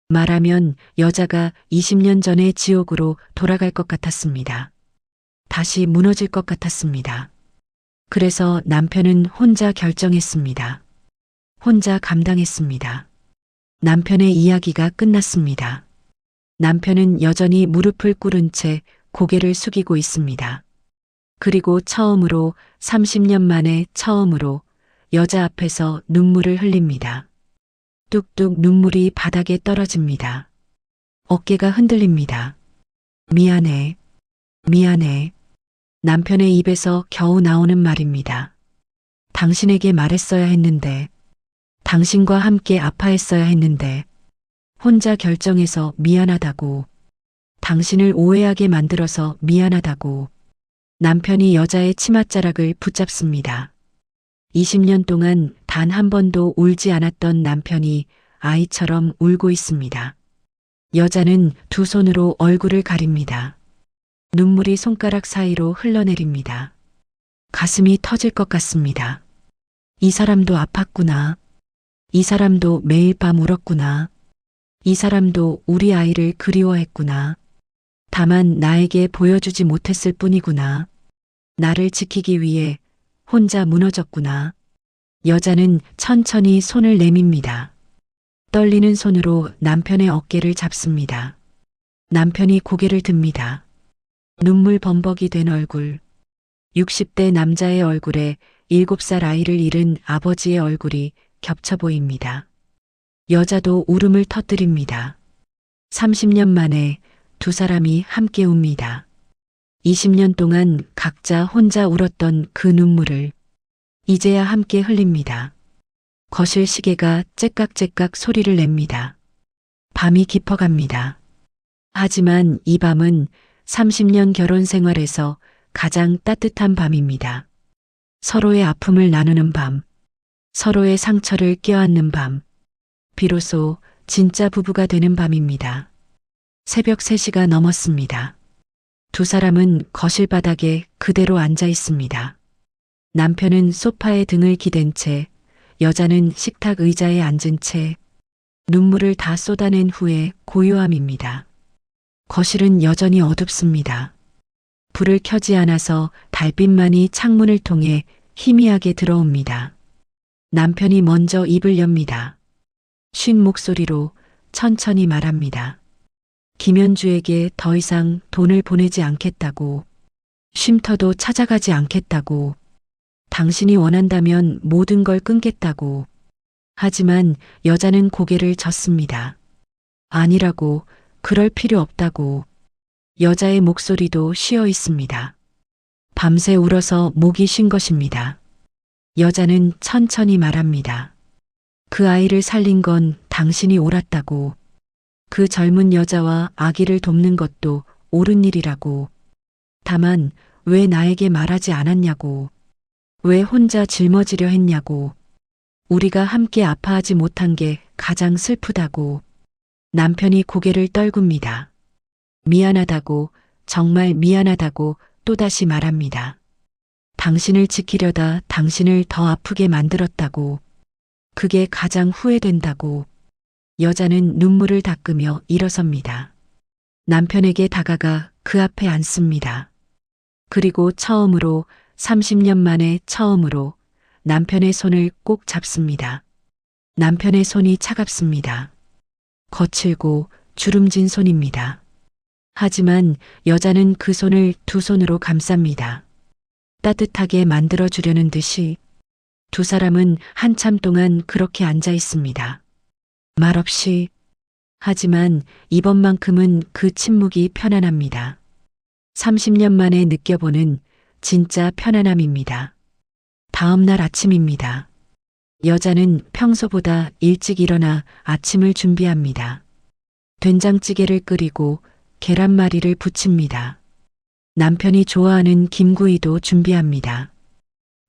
S1: 말하면 여자가 20년 전의 지옥으로 돌아갈 것 같았습니다. 다시 무너질 것 같았습니다. 그래서 남편은 혼자 결정했습니다. 혼자 감당했습니다. 남편의 이야기가 끝났습니다. 남편은 여전히 무릎을 꿇은 채 고개를 숙이고 있습니다. 그리고 처음으로 30년 만에 처음으로 여자 앞에서 눈물을 흘립니다. 뚝뚝 눈물이 바닥에 떨어집니다. 어깨가 흔들립니다. 미안해. 미안해. 남편의 입에서 겨우 나오는 말입니다. 당신에게 말했어야 했는데, 당신과 함께 아파했어야 했는데, 혼자 결정해서 미안하다고, 당신을 오해하게 만들어서 미안하다고. 남편이 여자의 치맛자락을 붙잡습니다. 20년 동안 단 한 번도 울지 않았던 남편이 아이처럼 울고 있습니다. 여자는 두 손으로 얼굴을 가립니다. 눈물이 손가락 사이로 흘러내립니다. 가슴이 터질 것 같습니다. 이 사람도 아팠구나. 이 사람도 매일 밤 울었구나. 이 사람도 우리 아이를 그리워했구나. 다만 나에게 보여주지 못했을 뿐이구나. 나를 지키기 위해 혼자 무너졌구나. 여자는 천천히 손을 내밉니다. 떨리는 손으로 남편의 어깨를 잡습니다. 남편이 고개를 듭니다. 눈물 범벅이 된 얼굴. 60대 남자의 얼굴에 7살 아이를 잃은 아버지의 얼굴이 겹쳐 보입니다. 여자도 울음을 터뜨립니다. 30년 만에 두 사람이 함께 웁니다. 20년 동안 각자 혼자 울었던 그 눈물을 이제야 함께 흘립니다. 거실 시계가 째깍째깍 소리를 냅니다. 밤이 깊어갑니다. 하지만 이 밤은 30년 결혼 생활에서 가장 따뜻한 밤입니다. 서로의 아픔을 나누는 밤, 서로의 상처를 껴안는 밤, 비로소 진짜 부부가 되는 밤입니다. 새벽 3시가 넘었습니다. 두 사람은 거실 바닥에 그대로 앉아 있습니다. 남편은 소파에 등을 기댄 채, 여자는 식탁 의자에 앉은 채 눈물을 다 쏟아낸 후에 고요함입니다. 거실은 여전히 어둡습니다. 불을 켜지 않아서 달빛만이 창문을 통해 희미하게 들어옵니다. 남편이 먼저 입을 엽니다. 쉰 목소리로 천천히 말합니다. 김현주에게 더 이상 돈을 보내지 않겠다고, 쉼터도 찾아가지 않겠다고, 당신이 원한다면 모든 걸 끊겠다고. 하지만 여자는 고개를 젓습니다. 아니라고, 그럴 필요 없다고. 여자의 목소리도 쉬어 있습니다. 밤새 울어서 목이 쉰 것입니다. 여자는 천천히 말합니다. 그 아이를 살린 건 당신이 옳았다고. 그 젊은 여자와 아기를 돕는 것도 옳은 일이라고. 다만 왜 나에게 말하지 않았냐고, 왜 혼자 짊어지려 했냐고, 우리가 함께 아파하지 못한 게 가장 슬프다고 남편이 고개를 떨굽니다. 미안하다고, 정말 미안하다고 또다시 말합니다. 당신을 지키려다 당신을 더 아프게 만들었다고, 그게 가장 후회된다고. 여자는 눈물을 닦으며 일어섭니다. 남편에게 다가가 그 앞에 앉습니다. 그리고 처음으로 30년 만에 처음으로 남편의 손을 꼭 잡습니다. 남편의 손이 차갑습니다. 거칠고 주름진 손입니다. 하지만 여자는 그 손을 두 손으로 감쌉니다. 따뜻하게 만들어주려는 듯이. 두 사람은 한참 동안 그렇게 앉아 있습니다. 말없이. 하지만 이번만큼은 그 침묵이 편안합니다. 30년 만에 느껴보는 진짜 편안함입니다. 다음 날 아침입니다. 여자는 평소보다 일찍 일어나 아침을 준비합니다. 된장찌개를 끓이고 계란말이를 부칩니다. 남편이 좋아하는 김구이도 준비합니다.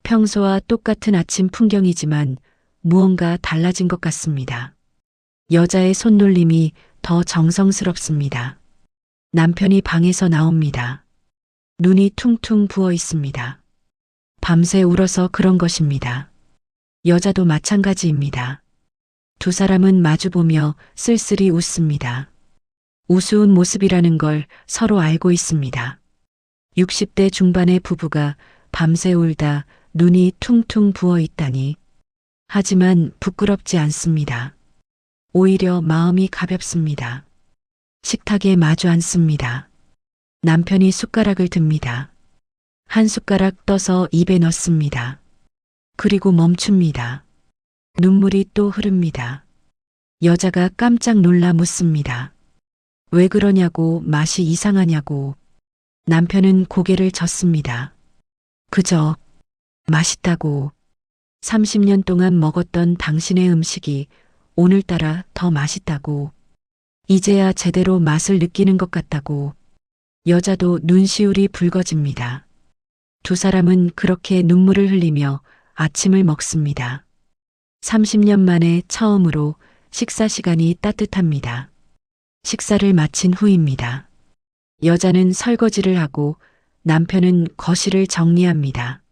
S1: 평소와 똑같은 아침 풍경이지만 무언가 달라진 것 같습니다. 여자의 손놀림이 더 정성스럽습니다. 남편이 방에서 나옵니다. 눈이 퉁퉁 부어 있습니다. 밤새 울어서 그런 것입니다. 여자도 마찬가지입니다. 두 사람은 마주보며 쓸쓸히 웃습니다. 우스운 모습이라는 걸 서로 알고 있습니다. 60대 중반의 부부가 밤새 울다 눈이 퉁퉁 부어 있다니. 하지만 부끄럽지 않습니다. 오히려 마음이 가볍습니다. 식탁에 마주 앉습니다. 남편이 숟가락을 듭니다. 한 숟가락 떠서 입에 넣습니다. 그리고 멈춥니다. 눈물이 또 흐릅니다. 여자가 깜짝 놀라 묻습니다. 왜 그러냐고, 맛이 이상하냐고. 남편은 고개를 젓습니다. 그저 맛있다고. 30년 동안 먹었던 당신의 음식이 오늘따라 더 맛있다고. 이제야 제대로 맛을 느끼는 것 같다고. 여자도 눈시울이 붉어집니다. 두 사람은 그렇게 눈물을 흘리며 아침을 먹습니다. 30년 만에 처음으로 식사 시간이 따뜻합니다. 식사를 마친 후입니다. 여자는 설거지를 하고 남편은 거실을 정리합니다.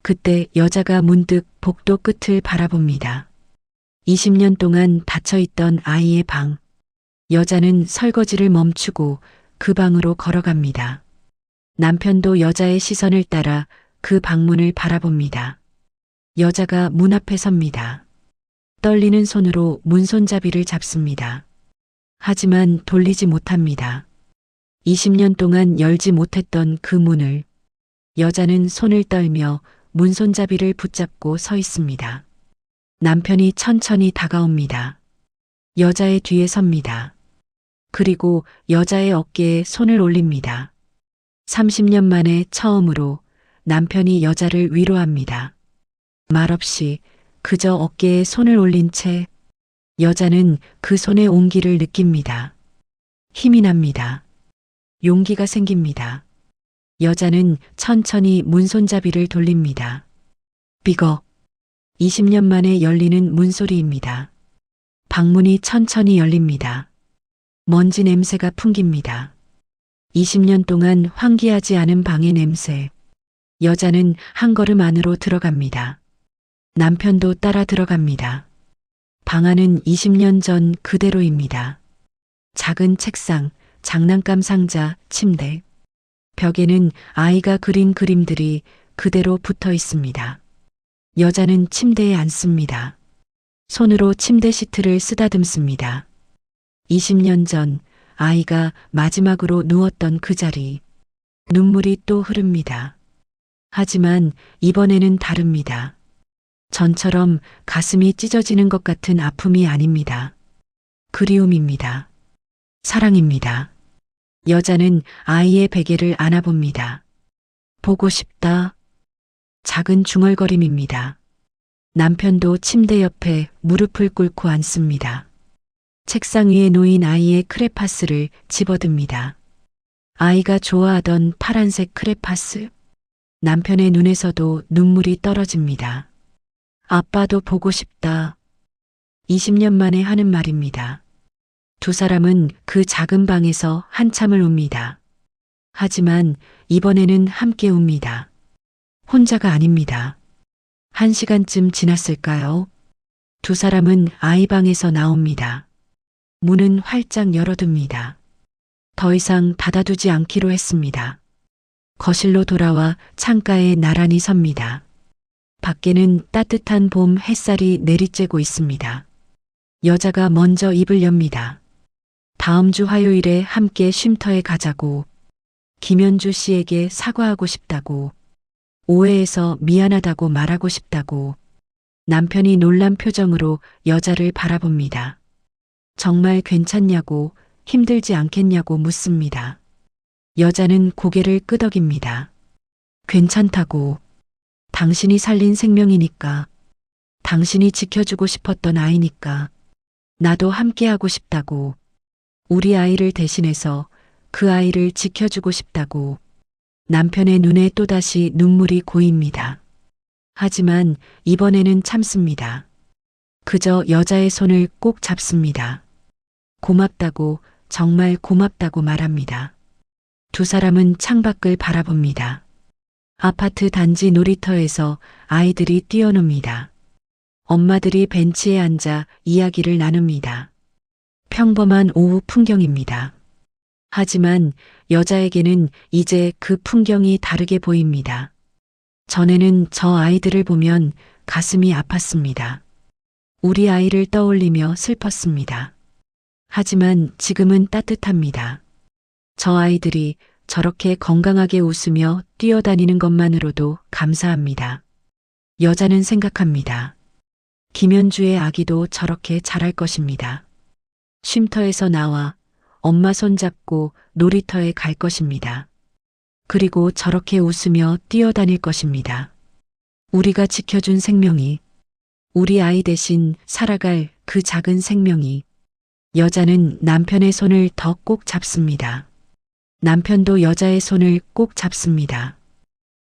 S1: 그때 여자가 문득 복도 끝을 바라봅니다. 20년 동안 닫혀있던 아이의 방. 여자는 설거지를 멈추고 그 방으로 걸어갑니다. 남편도 여자의 시선을 따라 그 방문을 바라봅니다. 여자가 문 앞에 섭니다. 떨리는 손으로 문손잡이를 잡습니다. 하지만 돌리지 못합니다. 20년 동안 열지 못했던 그 문을. 여자는 손을 떨며 문손잡이를 붙잡고 서 있습니다. 남편이 천천히 다가옵니다. 여자의 뒤에 섭니다. 그리고 여자의 어깨에 손을 올립니다. 30년 만에 처음으로 남편이 여자를 위로합니다. 말없이 그저 어깨에 손을 올린 채. 여자는 그 손의 온기를 느낍니다. 힘이 납니다. 용기가 생깁니다. 여자는 천천히 문손잡이를 돌립니다. 삐걱. 20년 만에 열리는 문소리입니다. 방문이 천천히 열립니다. 먼지 냄새가 풍깁니다. 20년 동안 환기하지 않은 방의 냄새. 여자는 한 걸음 안으로 들어갑니다. 남편도 따라 들어갑니다. 방 안은 20년 전 그대로입니다. 작은 책상, 장난감 상자, 침대. 벽에는 아이가 그린 그림들이 그대로 붙어 있습니다. 여자는 침대에 앉습니다. 손으로 침대 시트를 쓰다듬습니다. 20년 전 아이가 마지막으로 누웠던 그 자리. 눈물이 또 흐릅니다. 하지만 이번에는 다릅니다. 전처럼 가슴이 찢어지는 것 같은 아픔이 아닙니다. 그리움입니다. 사랑입니다. 여자는 아이의 베개를 안아봅니다. 보고 싶다. 작은 중얼거림입니다. 남편도 침대 옆에 무릎을 꿇고 앉습니다. 책상 위에 놓인 아이의 크레파스를 집어듭니다. 아이가 좋아하던 파란색 크레파스. 남편의 눈에서도 눈물이 떨어집니다. 아빠도 보고 싶다. 20년 만에 하는 말입니다. 두 사람은 그 작은 방에서 한참을 웁니다. 하지만 이번에는 함께 웁니다. 혼자가 아닙니다. 1시간쯤 지났을까요? 두 사람은 아이 방에서 나옵니다. 문은 활짝 열어둡니다. 더 이상 닫아두지 않기로 했습니다. 거실로 돌아와 창가에 나란히 섭니다. 밖에는 따뜻한 봄 햇살이 내리쬐고 있습니다. 여자가 먼저 입을 엽니다. 다음 주 화요일에 함께 쉼터에 가자고. 김현주 씨에게 사과하고 싶다고. 오해해서 미안하다고 말하고 싶다고. 남편이 놀란 표정으로 여자를 바라봅니다. 정말 괜찮냐고, 힘들지 않겠냐고 묻습니다. 여자는 고개를 끄덕입니다. 괜찮다고. 당신이 살린 생명이니까. 당신이 지켜주고 싶었던 아이니까. 나도 함께하고 싶다고. 우리 아이를 대신해서 그 아이를 지켜주고 싶다고. 남편의 눈에 또다시 눈물이 고입니다. 하지만 이번에는 참습니다. 그저 여자의 손을 꼭 잡습니다. 고맙다고, 정말 고맙다고 말합니다. 두 사람은 창밖을 바라봅니다. 아파트 단지 놀이터에서 아이들이 뛰어놉니다. 엄마들이 벤치에 앉아 이야기를 나눕니다. 평범한 오후 풍경입니다. 하지만 여자에게는 이제 그 풍경이 다르게 보입니다. 전에는 저 아이들을 보면 가슴이 아팠습니다. 우리 아이를 떠올리며 슬펐습니다. 하지만 지금은 따뜻합니다. 저 아이들이 저렇게 건강하게 웃으며 뛰어다니는 것만으로도 감사합니다. 여자는 생각합니다. 김현주의 아기도 저렇게 자랄 것입니다. 쉼터에서 나와 엄마 손잡고 놀이터에 갈 것입니다. 그리고 저렇게 웃으며 뛰어다닐 것입니다. 우리가 지켜준 생명이, 우리 아이 대신 살아갈 그 작은 생명이. 여자는 남편의 손을 더 꼭 잡습니다. 남편도 여자의 손을 꼭 잡습니다.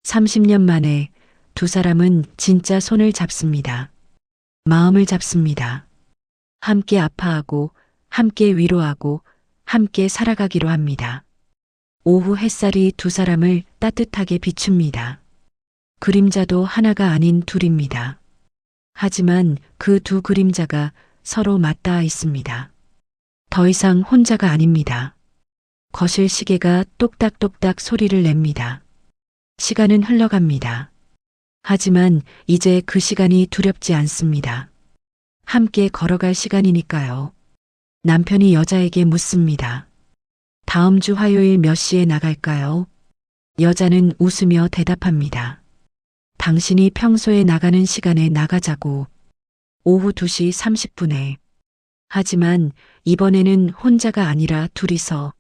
S1: 30년 만에 두 사람은 진짜 손을 잡습니다. 마음을 잡습니다. 함께 아파하고, 함께 위로하고, 함께 살아가기로 합니다. 오후 햇살이 두 사람을 따뜻하게 비춥니다. 그림자도 하나가 아닌 둘입니다. 하지만 그 두 그림자가 서로 맞닿아 있습니다. 더 이상 혼자가 아닙니다. 거실 시계가 똑딱똑딱 소리를 냅니다. 시간은 흘러갑니다. 하지만 이제 그 시간이 두렵지 않습니다. 함께 걸어갈 시간이니까요. 남편이 여자에게 묻습니다. 다음 주 화요일 몇 시에 나갈까요? 여자는 웃으며 대답합니다. 당신이 평소에 나가는 시간에 나가자고. 오후 2시 30분에. 하지만 이번에는 혼자가 아니라 둘이서.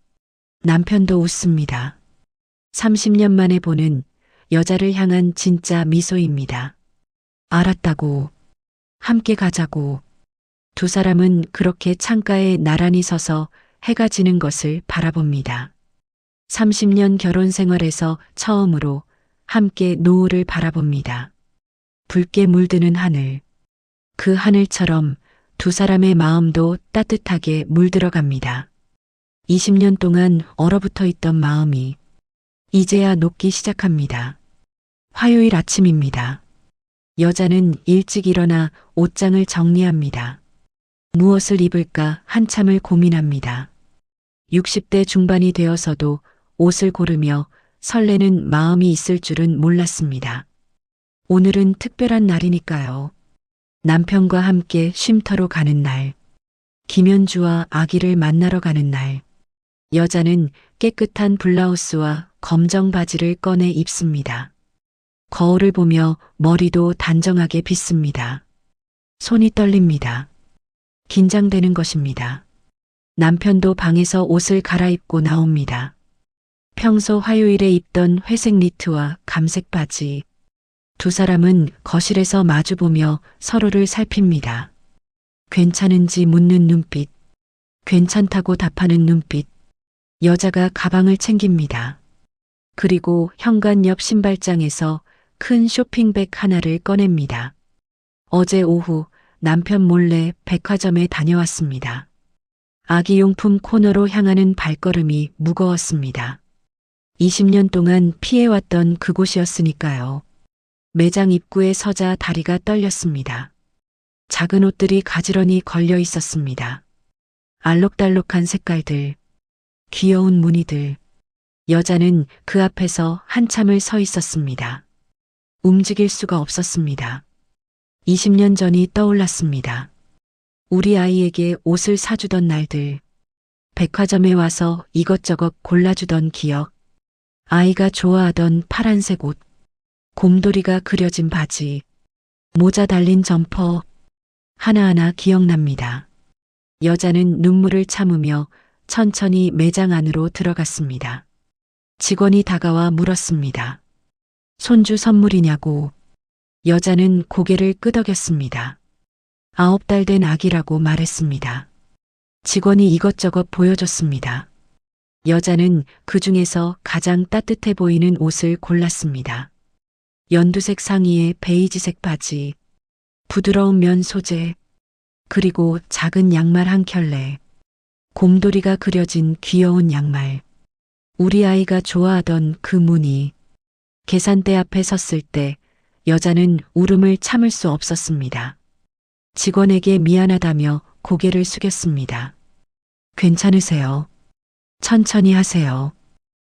S1: 남편도 웃습니다. 30년 만에 보는 여자를 향한 진짜 미소입니다. 알았다고. 함께 가자고. 두 사람은 그렇게 창가에 나란히 서서 해가 지는 것을 바라봅니다. 30년 결혼 생활에서 처음으로 함께 노을을 바라봅니다. 붉게 물드는 하늘. 그 하늘처럼 두 사람의 마음도 따뜻하게 물들어갑니다. 20년 동안 얼어붙어 있던 마음이 이제야 녹기 시작합니다. 화요일 아침입니다. 여자는 일찍 일어나 옷장을 정리합니다. 무엇을 입을까 한참을 고민합니다. 60대 중반이 되어서도 옷을 고르며 설레는 마음이 있을 줄은 몰랐습니다. 오늘은 특별한 날이니까요. 남편과 함께 쉼터로 가는 날. 김현주와 아기를 만나러 가는 날. 여자는 깨끗한 블라우스와 검정 바지를 꺼내 입습니다. 거울을 보며 머리도 단정하게 빗습니다. 손이 떨립니다. 긴장되는 것입니다. 남편도 방에서 옷을 갈아입고 나옵니다. 평소 화요일에 입던 회색 니트와 감색 바지. 두 사람은 거실에서 마주보며 서로를 살핍니다. 괜찮은지 묻는 눈빛. 괜찮다고 답하는 눈빛. 여자가 가방을 챙깁니다. 그리고 현관 옆 신발장에서 큰 쇼핑백 하나를 꺼냅니다. 어제 오후 남편 몰래 백화점에 다녀왔습니다. 아기용품 코너로 향하는 발걸음이 무거웠습니다. 20년 동안 피해왔던 그곳이었으니까요. 매장 입구에 서자 다리가 떨렸습니다. 작은 옷들이 가지런히 걸려 있었습니다. 알록달록한 색깔들, 귀여운 무늬들. 여자는 그 앞에서 한참을 서 있었습니다. 움직일 수가 없었습니다. 20년 전이 떠올랐습니다. 우리 아이에게 옷을 사주던 날들, 백화점에 와서 이것저것 골라주던 기억, 아이가 좋아하던 파란색 옷, 곰돌이가 그려진 바지, 모자 달린 점퍼, 하나하나 기억납니다. 여자는 눈물을 참으며 천천히 매장 안으로 들어갔습니다. 직원이 다가와 물었습니다. 손주 선물이냐고. 여자는 고개를 끄덕였습니다. 9달 된 아기라고 말했습니다. 직원이 이것저것 보여줬습니다. 여자는 그 중에서 가장 따뜻해 보이는 옷을 골랐습니다. 연두색 상의에 베이지색 바지, 부드러운 면 소재, 그리고 작은 양말 한 켤레, 곰돌이가 그려진 귀여운 양말, 우리 아이가 좋아하던 그 무늬. 계산대 앞에 섰을 때 여자는 울음을 참을 수 없었습니다. 직원에게 미안하다며 고개를 숙였습니다. 괜찮으세요? 천천히 하세요.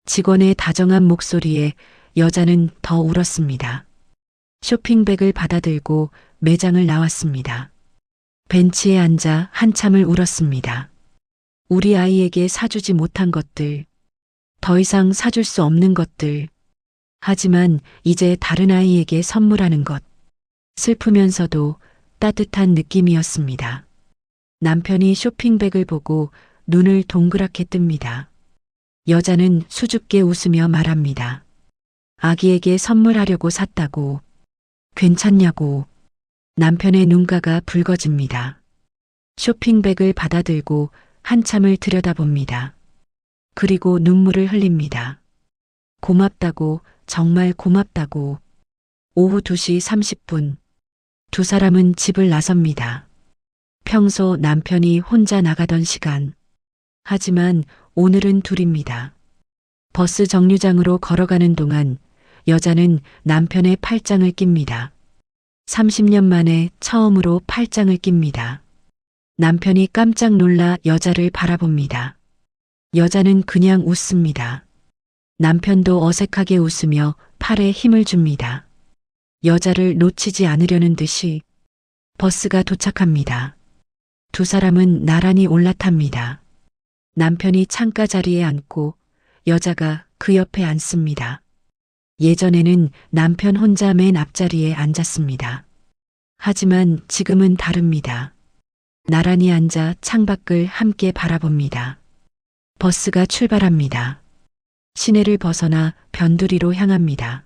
S1: 직원의 다정한 목소리에 여자는 더 울었습니다. 쇼핑백을 받아들고 매장을 나왔습니다. 벤치에 앉아 한참을 울었습니다. 우리 아이에게 사주지 못한 것들, 더 이상 사줄 수 없는 것들, 하지만 이제 다른 아이에게 선물하는 것, 슬프면서도 따뜻한 느낌이었습니다. 남편이 쇼핑백을 보고 눈을 동그랗게 뜹니다. 여자는 수줍게 웃으며 말합니다. 아기에게 선물하려고 샀다고. 괜찮냐고. 남편의 눈가가 붉어집니다. 쇼핑백을 받아들고 한참을 들여다봅니다. 그리고 눈물을 흘립니다. 고맙다고, 정말 고맙다고. 오후 2시 30분. 두 사람은 집을 나섭니다. 평소 남편이 혼자 나가던 시간. 하지만 오늘은 둘입니다. 버스 정류장으로 걸어가는 동안 여자는 남편의 팔짱을 낍니다. 30년 만에 처음으로 팔짱을 낍니다. 남편이 깜짝 놀라 여자를 바라봅니다. 여자는 그냥 웃습니다. 남편도 어색하게 웃으며 팔에 힘을 줍니다. 여자를 놓치지 않으려는 듯이 버스가 도착합니다. 두 사람은 나란히 올라탑니다. 남편이 창가 자리에 앉고 여자가 그 옆에 앉습니다. 예전에는 남편 혼자 맨 앞자리에 앉았습니다. 하지만 지금은 다릅니다. 나란히 앉아 창밖을 함께 바라봅니다. 버스가 출발합니다. 시내를 벗어나 변두리로 향합니다.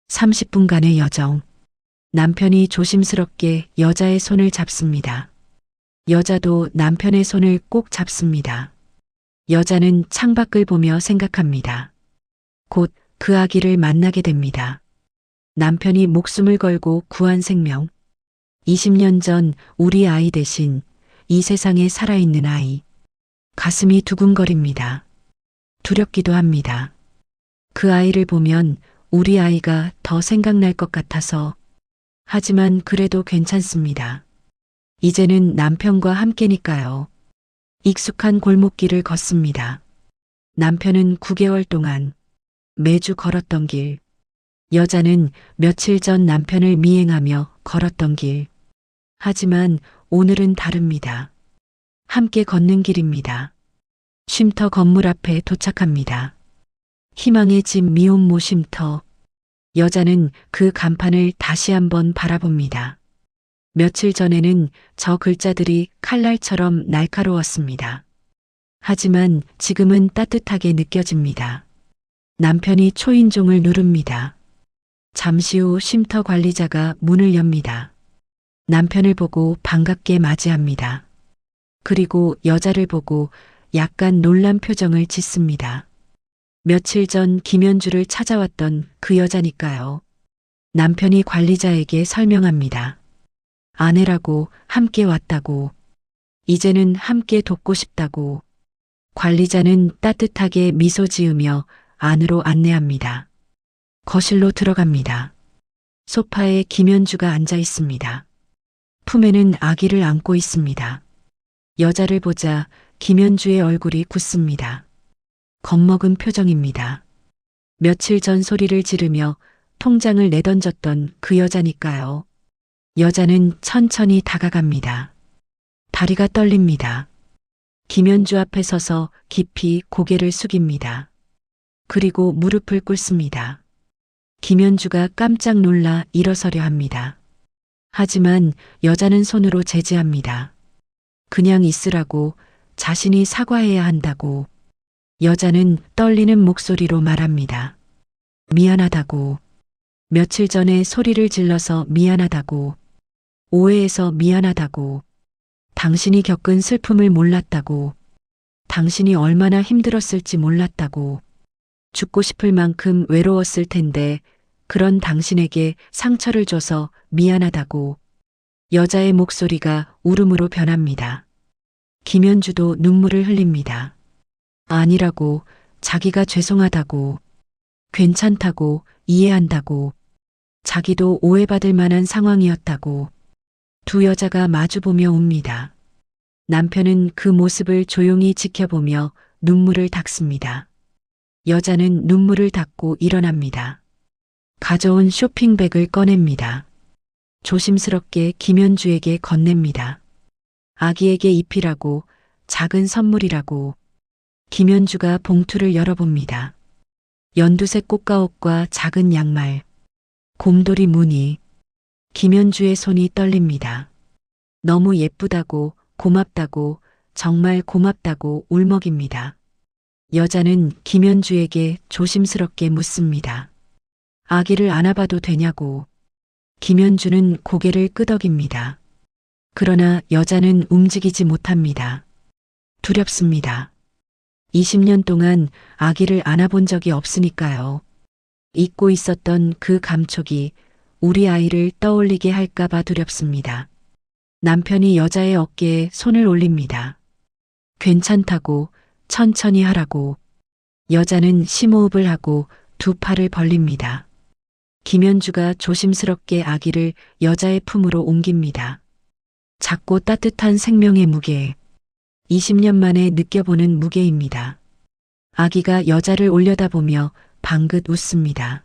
S1: 30분간의 여정. 남편이 조심스럽게 여자의 손을 잡습니다. 여자도 남편의 손을 꼭 잡습니다. 여자는 창밖을 보며 생각합니다. 곧 그 아기를 만나게 됩니다. 남편이 목숨을 걸고 구한 생명. 20년 전 우리 아이 대신 이 세상에 살아있는 아이. 가슴이 두근거립니다. 두렵기도 합니다. 그 아이를 보면 우리 아이가 더 생각날 것 같아서. 하지만 그래도 괜찮습니다. 이제는 남편과 함께니까요. 익숙한 골목길을 걷습니다. 남편은 9개월 동안 매주 걸었던 길. 여자는 며칠 전 남편을 미행하며 걸었던 길. 하지만 오늘은 다릅니다. 함께 걷는 길입니다. 쉼터 건물 앞에 도착합니다. 희망의 집 미혼모 쉼터. 여자는 그 간판을 다시 한번 바라봅니다. 며칠 전에는 저 글자들이 칼날처럼 날카로웠습니다. 하지만 지금은 따뜻하게 느껴집니다. 남편이 초인종을 누릅니다. 잠시 후 쉼터 관리자가 문을 엽니다. 남편을 보고 반갑게 맞이합니다. 그리고 여자를 보고 약간 놀란 표정을 짓습니다. 며칠 전 김현주를 찾아왔던 그 여자니까요. 남편이 관리자에게 설명합니다. 아내라고 함께 왔다고. 이제는 함께 돕고 싶다고. 관리자는 따뜻하게 미소 지으며 안으로 안내합니다. 거실로 들어갑니다. 소파에 김현주가 앉아 있습니다. 품에는 아기를 안고 있습니다. 여자를 보자 김현주의 얼굴이 굳습니다. 겁먹은 표정입니다. 며칠 전 소리를 지르며 통장을 내던졌던 그 여자니까요. 여자는 천천히 다가갑니다. 다리가 떨립니다. 김현주 앞에 서서 깊이 고개를 숙입니다. 그리고 무릎을 꿇습니다. 김현주가 깜짝 놀라 일어서려 합니다. 하지만 여자는 손으로 제지합니다. 그냥 있으라고, 자신이 사과해야 한다고. 여자는 떨리는 목소리로 말합니다. 미안하다고. 며칠 전에 소리를 질러서 미안하다고. 오해해서 미안하다고. 당신이 겪은 슬픔을 몰랐다고. 당신이 얼마나 힘들었을지 몰랐다고. 죽고 싶을 만큼 외로웠을 텐데 그런 당신에게 상처를 줘서 미안하다고. 여자의 목소리가 울음으로 변합니다. 김현주도 눈물을 흘립니다. 아니라고, 자기가 죄송하다고, 괜찮다고, 이해한다고, 자기도 오해받을 만한 상황이었다고. 두 여자가 마주보며 웁니다. 남편은 그 모습을 조용히 지켜보며 눈물을 닦습니다. 여자는 눈물을 닦고 일어납니다. 가져온 쇼핑백을 꺼냅니다. 조심스럽게 김현주에게 건넵니다. 아기에게 입히라고, 작은 선물이라고. 김현주가 봉투를 열어봅니다. 연두색 꽃가옷과 작은 양말, 곰돌이 무늬. 김현주의 손이 떨립니다. 너무 예쁘다고, 고맙다고, 정말 고맙다고 울먹입니다. 여자는 김현주에게 조심스럽게 묻습니다. 아기를 안아봐도 되냐고. 김현주는 고개를 끄덕입니다. 그러나 여자는 움직이지 못합니다. 두렵습니다. 20년 동안 아기를 안아본 적이 없으니까요. 잊고 있었던 그 감촉이 우리 아이를 떠올리게 할까봐 두렵습니다. 남편이 여자의 어깨에 손을 올립니다. 괜찮다고, 천천히 하라고. 여자는 심호흡을 하고 두 팔을 벌립니다. 김현주가 조심스럽게 아기를 여자의 품으로 옮깁니다. 작고 따뜻한 생명의 무게. 20년 만에 느껴보는 무게입니다. 아기가 여자를 올려다보며 방긋 웃습니다.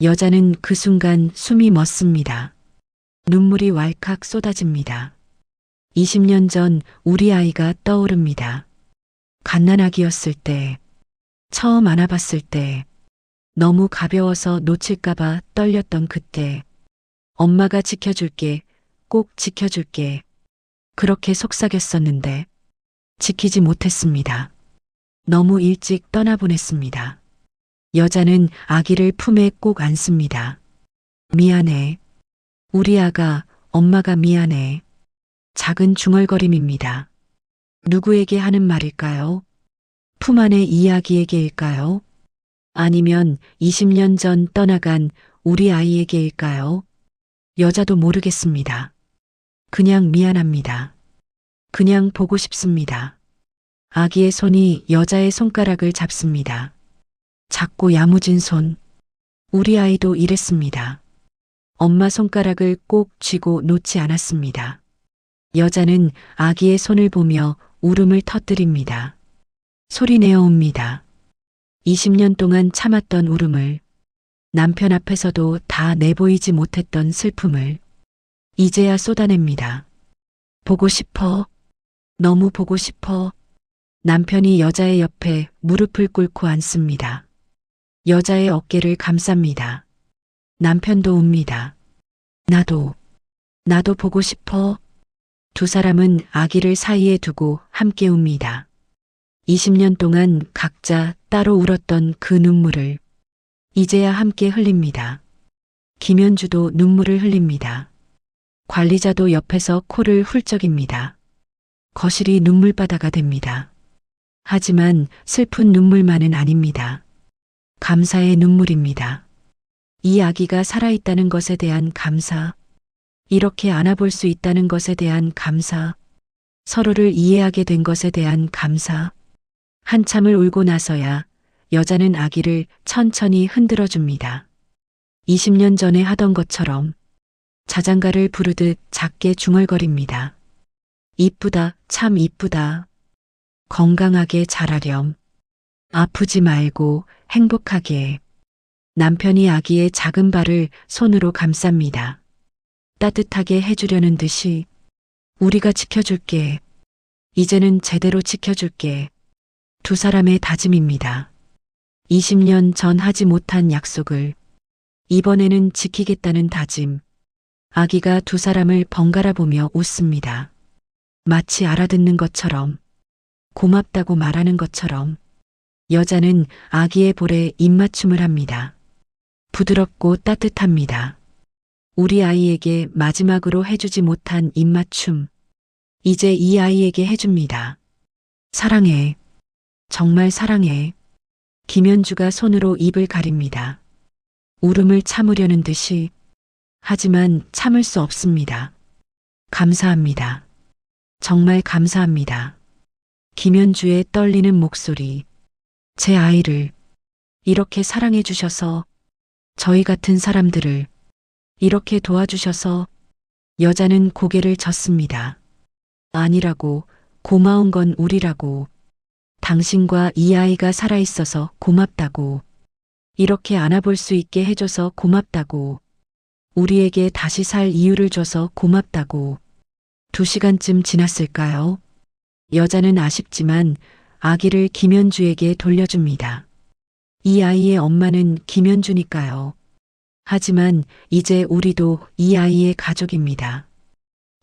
S1: 여자는 그 순간 숨이 멎습니다. 눈물이 왈칵 쏟아집니다. 20년 전 우리 아이가 떠오릅니다. 갓난아기였을 때, 처음 안아봤을 때, 너무 가벼워서 놓칠까봐 떨렸던 그때, 엄마가 지켜줄게, 꼭 지켜줄게. 그렇게 속삭였었는데, 지키지 못했습니다. 너무 일찍 떠나보냈습니다. 여자는 아기를 품에 꼭 안습니다. 미안해. 우리 아가, 엄마가 미안해. 작은 중얼거림입니다. 누구에게 하는 말일까요? 품 안의 이야기에게일까요? 아니면 20년 전 떠나간 우리 아이에게일까요? 여자도 모르겠습니다. 그냥 미안합니다. 그냥 보고 싶습니다. 아기의 손이 여자의 손가락을 잡습니다. 작고 야무진 손. 우리 아이도 이랬습니다. 엄마 손가락을 꼭 쥐고 놓지 않았습니다. 여자는 아기의 손을 보며 울음을 터뜨립니다. 소리내어 옵니다. 20년 동안 참았던 울음을, 남편 앞에서도 다 내보이지 못했던 슬픔을 이제야 쏟아냅니다. 보고 싶어. 너무 보고 싶어. 남편이 여자의 옆에 무릎을 꿇고 앉습니다. 여자의 어깨를 감쌉니다. 남편도 웁니다. 나도 보고 싶어. 두 사람은 아기를 사이에 두고 함께 웁니다. 20년 동안 각자 따로 울었던 그 눈물을 이제야 함께 흘립니다. 김현주도 눈물을 흘립니다. 관리자도 옆에서 코를 훌쩍입니다. 거실이 눈물바다가 됩니다. 하지만 슬픈 눈물만은 아닙니다. 감사의 눈물입니다. 이 아기가 살아있다는 것에 대한 감사, 이렇게 안아볼 수 있다는 것에 대한 감사, 서로를 이해하게 된 것에 대한 감사. 한참을 울고 나서야 여자는 아기를 천천히 흔들어 줍니다. 20년 전에 하던 것처럼 자장가를 부르듯 작게 중얼거립니다. 이쁘다, 참 이쁘다. 건강하게 자라렴. 아프지 말고 행복하게. 남편이 아기의 작은 발을 손으로 감쌉니다. 따뜻하게 해주려는 듯이 우리가 지켜줄게. 이제는 제대로 지켜줄게. 두 사람의 다짐입니다. 20년 전 하지 못한 약속을 이번에는 지키겠다는 다짐. 아기가 두 사람을 번갈아 보며 웃습니다. 마치 알아듣는 것처럼, 고맙다고 말하는 것처럼. 여자는 아기의 볼에 입맞춤을 합니다. 부드럽고 따뜻합니다. 우리 아이에게 마지막으로 해주지 못한 입맞춤. 이제 이 아이에게 해줍니다. 사랑해. 정말 사랑해. 김현주가 손으로 입을 가립니다. 울음을 참으려는 듯이. 하지만 참을 수 없습니다. 감사합니다. 정말 감사합니다. 김현주의 떨리는 목소리. 제 아이를 이렇게 사랑해 주셔서, 저희 같은 사람들을 이렇게 도와주셔서. 여자는 고개를 젓습니다. 아니라고, 고마운 건 우리라고. 당신과 이 아이가 살아있어서 고맙다고. 이렇게 안아볼 수 있게 해줘서 고맙다고. 우리에게 다시 살 이유를 줘서 고맙다고. 2시간쯤 지났을까요? 여자는 아쉽지만 아기를 김현주에게 돌려줍니다. 이 아이의 엄마는 김현주니까요. 하지만 이제 우리도 이 아이의 가족입니다.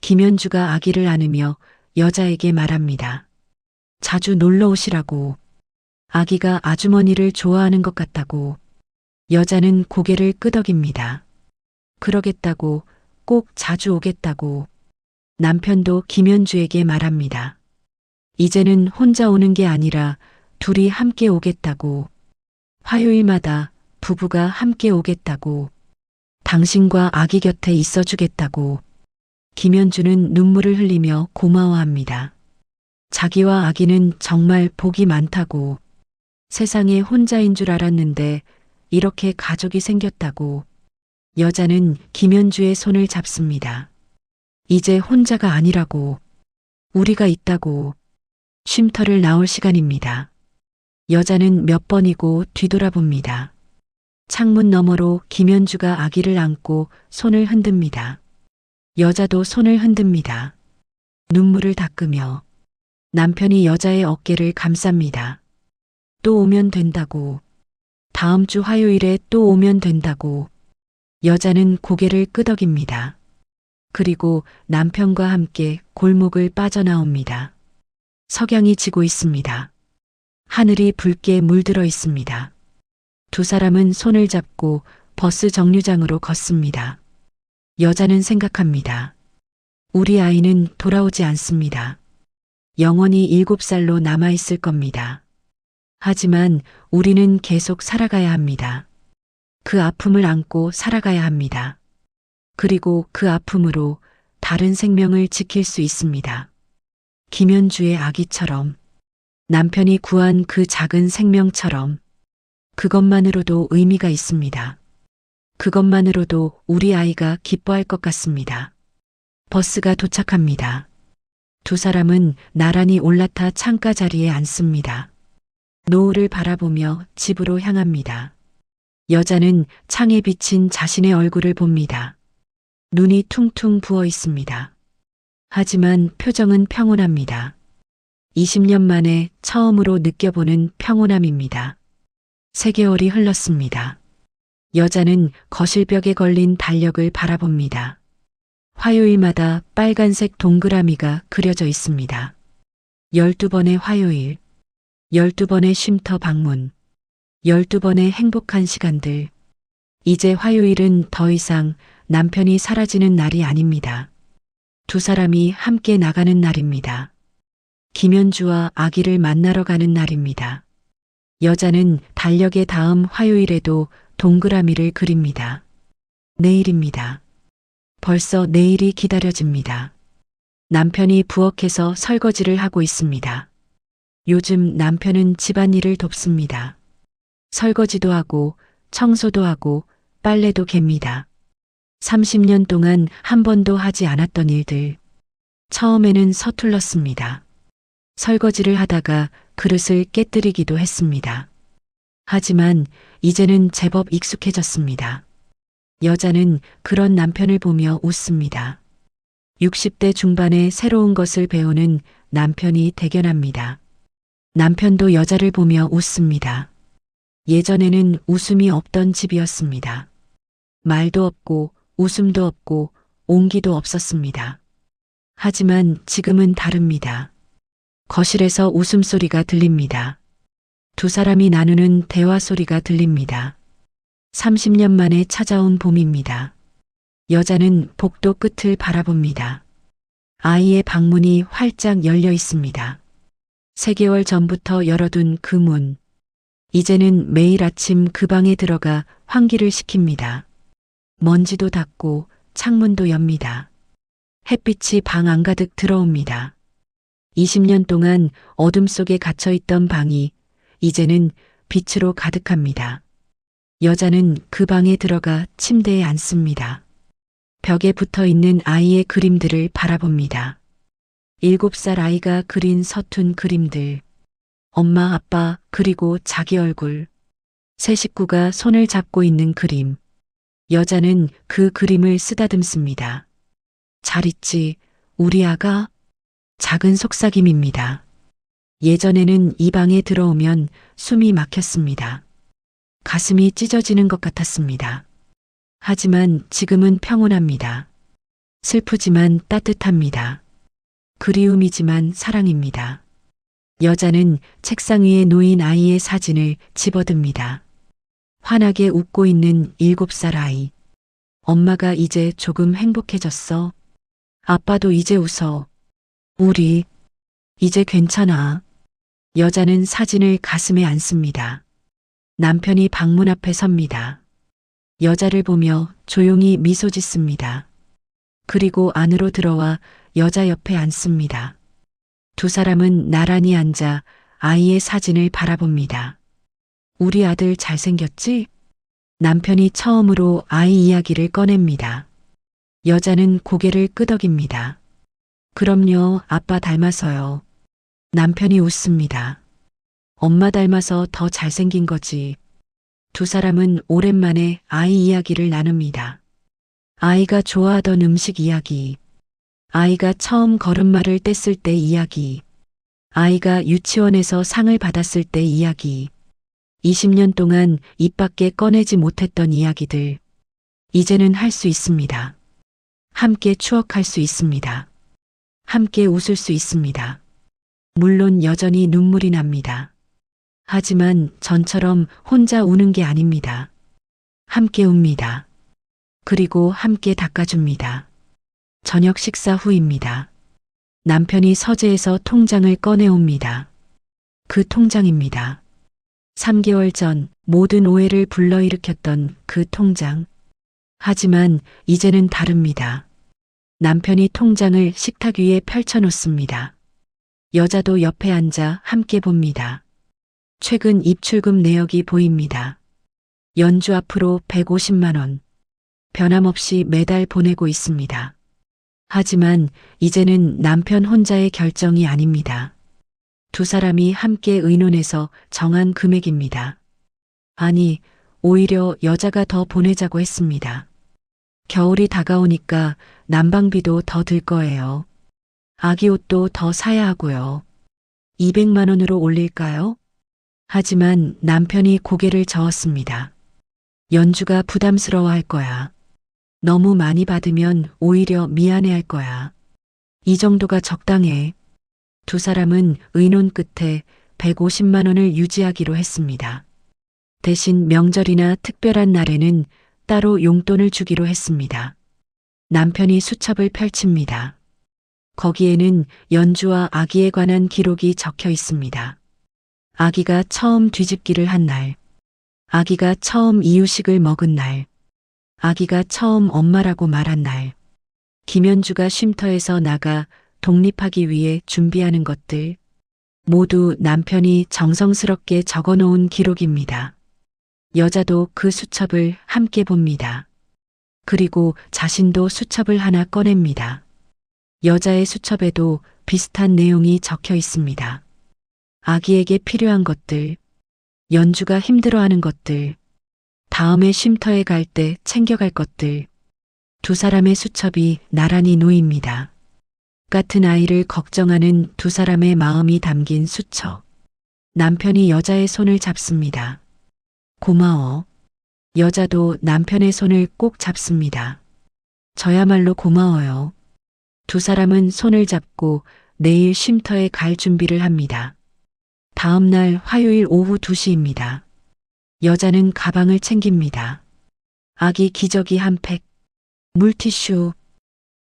S1: 김현주가 아기를 안으며 여자에게 말합니다. 자주 놀러 오시라고. 아기가 아주머니를 좋아하는 것 같다고. 여자는 고개를 끄덕입니다. 그러겠다고, 꼭 자주 오겠다고. 남편도 김현주에게 말합니다. 이제는 혼자 오는 게 아니라 둘이 함께 오겠다고. 화요일마다 부부가 함께 오겠다고. 당신과 아기 곁에 있어 주겠다고. 김현주는 눈물을 흘리며 고마워합니다. 자기와 아기는 정말 복이 많다고. 세상에 혼자인 줄 알았는데 이렇게 가족이 생겼다고. 여자는 김현주의 손을 잡습니다. 이제 혼자가 아니라고. 우리가 있다고. 쉼터를 나올 시간입니다. 여자는 몇 번이고 뒤돌아봅니다. 창문 너머로 김현주가 아기를 안고 손을 흔듭니다. 여자도 손을 흔듭니다. 눈물을 닦으며 남편이 여자의 어깨를 감쌉니다. 또 오면 된다고. 다음 주 화요일에 또 오면 된다고. 여자는 고개를 끄덕입니다. 그리고 남편과 함께 골목을 빠져나옵니다. 석양이 지고 있습니다. 하늘이 붉게 물들어 있습니다. 두 사람은 손을 잡고 버스 정류장으로 걷습니다. 여자는 생각합니다. 우리 아이는 돌아오지 않습니다. 영원히 7살로 남아있을 겁니다. 하지만 우리는 계속 살아가야 합니다. 그 아픔을 안고 살아가야 합니다. 그리고 그 아픔으로 다른 생명을 지킬 수 있습니다. 김현주의 아기처럼, 남편이 구한 그 작은 생명처럼. 그것만으로도 의미가 있습니다. 그것만으로도 우리 아이가 기뻐할 것 같습니다. 버스가 도착합니다. 두 사람은 나란히 올라타 창가 자리에 앉습니다. 노을을 바라보며 집으로 향합니다. 여자는 창에 비친 자신의 얼굴을 봅니다. 눈이 퉁퉁 부어 있습니다. 하지만 표정은 평온합니다. 20년 만에 처음으로 느껴보는 평온함입니다. 3개월이 흘렀습니다. 여자는 거실벽에 걸린 달력을 바라봅니다. 화요일마다 빨간색 동그라미가 그려져 있습니다. 12번의 화요일, 12번의 쉼터 방문, 12번의 행복한 시간들. 이제 화요일은 더 이상 남편이 사라지는 날이 아닙니다. 두 사람이 함께 나가는 날입니다. 김현주와 아기를 만나러 가는 날입니다. 여자는 달력의 다음 화요일에도 동그라미를 그립니다. 내일입니다. 벌써 내일이 기다려집니다. 남편이 부엌에서 설거지를 하고 있습니다. 요즘 남편은 집안일을 돕습니다. 설거지도 하고 청소도 하고 빨래도 갭니다. 30년 동안 한 번도 하지 않았던 일들. 처음에는 서툴렀습니다. 설거지를 하다가 그릇을 깨뜨리기도 했습니다. 하지만 이제는 제법 익숙해졌습니다. 여자는 그런 남편을 보며 웃습니다. 60대 중반에 새로운 것을 배우는 남편이 대견합니다. 남편도 여자를 보며 웃습니다. 예전에는 웃음이 없던 집이었습니다. 말도 없고 웃음도 없고 온기도 없었습니다. 하지만 지금은 다릅니다. 거실에서 웃음소리가 들립니다. 두 사람이 나누는 대화 소리가 들립니다. 30년 만에 찾아온 봄입니다. 여자는 복도 끝을 바라봅니다. 아이의 방문이 활짝 열려 있습니다. 3개월 전부터 열어둔 그 문. 이제는 매일 아침 그 방에 들어가 환기를 시킵니다. 먼지도 닦고 창문도 엽니다. 햇빛이 방 안가득 들어옵니다. 20년 동안 어둠 속에 갇혀있던 방이 이제는 빛으로 가득합니다. 여자는 그 방에 들어가 침대에 앉습니다. 벽에 붙어 있는 아이의 그림들을 바라봅니다. 7살 아이가 그린 서툰 그림들. 엄마, 아빠, 그리고 자기 얼굴. 세 식구가 손을 잡고 있는 그림. 여자는 그 그림을 쓰다듬습니다. 잘 있지, 우리 아가? 작은 속삭임입니다. 예전에는 이 방에 들어오면 숨이 막혔습니다. 가슴이 찢어지는 것 같았습니다. 하지만 지금은 평온합니다. 슬프지만 따뜻합니다. 그리움이지만 사랑입니다. 여자는 책상 위에 놓인 아이의 사진을 집어듭니다. 환하게 웃고 있는 7살 아이. 엄마가 이제 조금 행복해졌어. 아빠도 이제 웃어. 우리, 이제 괜찮아. 여자는 사진을 가슴에 안습니다. 남편이 방문 앞에 섭니다. 여자를 보며 조용히 미소 짓습니다. 그리고 안으로 들어와 여자 옆에 앉습니다. 두 사람은 나란히 앉아 아이의 사진을 바라봅니다. 우리 아들 잘생겼지? 남편이 처음으로 아이 이야기를 꺼냅니다. 여자는 고개를 끄덕입니다. 그럼요, 아빠 닮아서요. 남편이 웃습니다. 엄마 닮아서 더 잘생긴 거지. 두 사람은 오랜만에 아이 이야기를 나눕니다. 아이가 좋아하던 음식 이야기. 아이가 처음 걸음마를 뗐을 때 이야기. 아이가 유치원에서 상을 받았을 때 이야기. 20년 동안 입 밖에 꺼내지 못했던 이야기들. 이제는 할 수 있습니다. 함께 추억할 수 있습니다. 함께 웃을 수 있습니다. 물론 여전히 눈물이 납니다. 하지만 전처럼 혼자 우는 게 아닙니다. 함께 웁니다. 그리고 함께 닦아줍니다. 저녁 식사 후입니다. 남편이 서재에서 통장을 꺼내옵니다. 그 통장입니다. 3개월 전 모든 오해를 불러일으켰던 그 통장. 하지만 이제는 다릅니다. 남편이 통장을 식탁 위에 펼쳐놓습니다. 여자도 옆에 앉아 함께 봅니다. 최근 입출금 내역이 보입니다. 연주 앞으로 150만 원. 변함없이 매달 보내고 있습니다. 하지만 이제는 남편 혼자의 결정이 아닙니다. 두 사람이 함께 의논해서 정한 금액입니다. 아니, 오히려 여자가 더 보내자고 했습니다. 겨울이 다가오니까 난방비도 더 들 거예요. 아기 옷도 더 사야 하고요. 200만 원으로 올릴까요? 하지만 남편이 고개를 저었습니다. 연주가 부담스러워할 거야. 너무 많이 받으면 오히려 미안해할 거야. 이 정도가 적당해. 두 사람은 의논 끝에 150만 원을 유지하기로 했습니다. 대신 명절이나 특별한 날에는 따로 용돈을 주기로 했습니다. 남편이 수첩을 펼칩니다. 거기에는 연주와 아기에 관한 기록이 적혀 있습니다. 아기가 처음 뒤집기를 한 날, 아기가 처음 이유식을 먹은 날, 아기가 처음 엄마라고 말한 날, 김연주가 쉼터에서 나가 독립하기 위해 준비하는 것들, 모두 남편이 정성스럽게 적어 놓은 기록입니다. 여자도 그 수첩을 함께 봅니다. 그리고 자신도 수첩을 하나 꺼냅니다. 여자의 수첩에도 비슷한 내용이 적혀 있습니다. 아기에게 필요한 것들, 연주가 힘들어하는 것들, 다음에 쉼터에 갈 때 챙겨갈 것들, 두 사람의 수첩이 나란히 놓입니다. 같은 아이를 걱정하는 두 사람의 마음이 담긴 수첩. 남편이 여자의 손을 잡습니다. 고마워. 여자도 남편의 손을 꼭 잡습니다. 저야말로 고마워요. 두 사람은 손을 잡고 내일 쉼터에 갈 준비를 합니다. 다음 날 화요일 오후 2시입니다. 여자는 가방을 챙깁니다. 아기 기저귀 한 팩, 물티슈,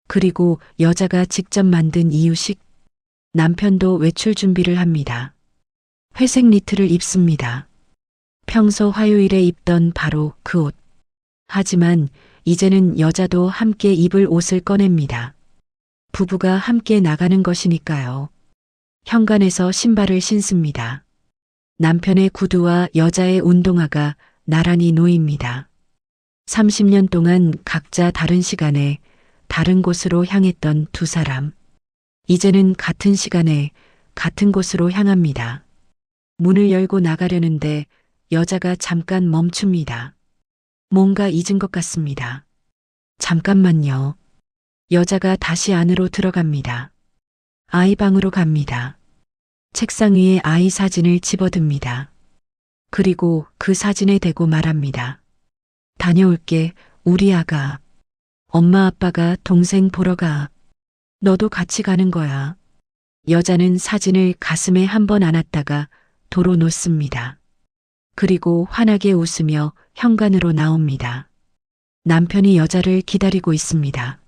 S1: 그리고 여자가 직접 만든 이유식. 남편도 외출 준비를 합니다. 회색 니트를 입습니다. 평소 화요일에 입던 바로 그 옷. 하지만 이제는 여자도 함께 입을 옷을 꺼냅니다. 부부가 함께 나가는 것이니까요. 현관에서 신발을 신습니다. 남편의 구두와 여자의 운동화가 나란히 놓입니다. 30년 동안 각자 다른 시간에 다른 곳으로 향했던 두 사람. 이제는 같은 시간에 같은 곳으로 향합니다. 문을 열고 나가려는데 여자가 잠깐 멈춥니다. 뭔가 잊은 것 같습니다. 잠깐만요. 여자가 다시 안으로 들어갑니다. 아이 방으로 갑니다. 책상 위에 아이 사진을 집어듭니다. 그리고 그 사진에 대고 말합니다. 다녀올게, 우리 아가. 엄마 아빠가 동생 보러 가. 너도 같이 가는 거야. 여자는 사진을 가슴에 한번 안았다가 도로 놓습니다. 그리고 환하게 웃으며 현관으로 나옵니다. 남편이 여자를 기다리고 있습니다.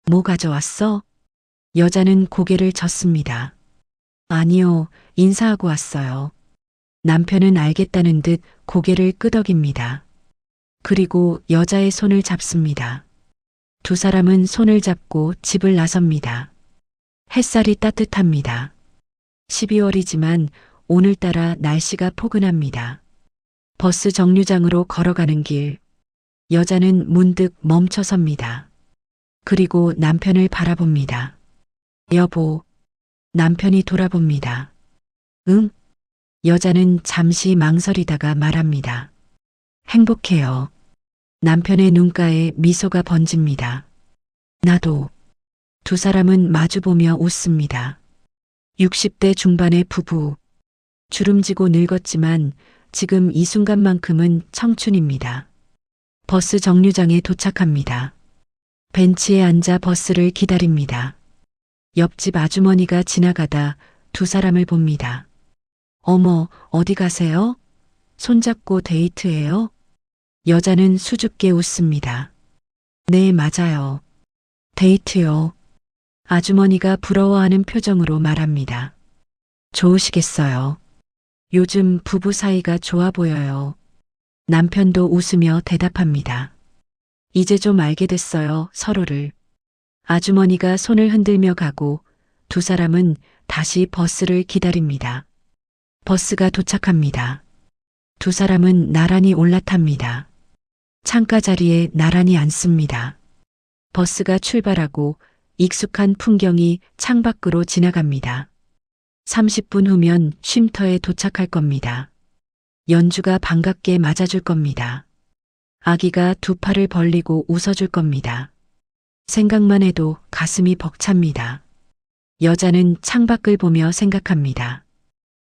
S1: 뭐 가져왔어? 여자는 고개를 젓습니다. 아니요, 인사하고 왔어요. 남편은 알겠다는 듯 고개를 끄덕입니다. 그리고 여자의 손을 잡습니다. 두 사람은 손을 잡고 집을 나섭니다. 햇살이 따뜻합니다. 12월이지만 오늘따라 날씨가 포근합니다. 버스 정류장으로 걸어가는 길, 여자는 문득 멈춰섭니다. 그리고 남편을 바라봅니다. 여보, 남편이 돌아봅니다. 응? 여자는 잠시 망설이다가 말합니다. 행복해요. 남편의 눈가에 미소가 번집니다. 나도. 두 사람은 마주보며 웃습니다. 60대 중반의 부부. 주름지고 늙었지만 지금 이 순간만큼은 청춘입니다. 버스 정류장에 도착합니다. 벤치에 앉아 버스를 기다립니다. 옆집 아주머니가 지나가다 두 사람을 봅니다. 어머, 어디 가세요? 손잡고 데이트해요? 여자는 수줍게 웃습니다. 네, 맞아요. 데이트요. 아주머니가 부러워하는 표정으로 말합니다. 좋으시겠어요. 요즘 부부 사이가 좋아 보여요. 남편도 웃으며 대답합니다. 이제 좀 알게 됐어요, 서로를. 아주머니가 손을 흔들며 가고 두 사람은 다시 버스를 기다립니다. 버스가 도착합니다. 두 사람은 나란히 올라탑니다. 창가 자리에 나란히 앉습니다. 버스가 출발하고 익숙한 풍경이 창밖으로 지나갑니다. 30분 후면 쉼터에 도착할 겁니다. 연주가 반갑게 맞아줄 겁니다. 아기가 두 팔을 벌리고 웃어줄 겁니다. 생각만 해도 가슴이 벅찹니다. 여자는 창밖을 보며 생각합니다.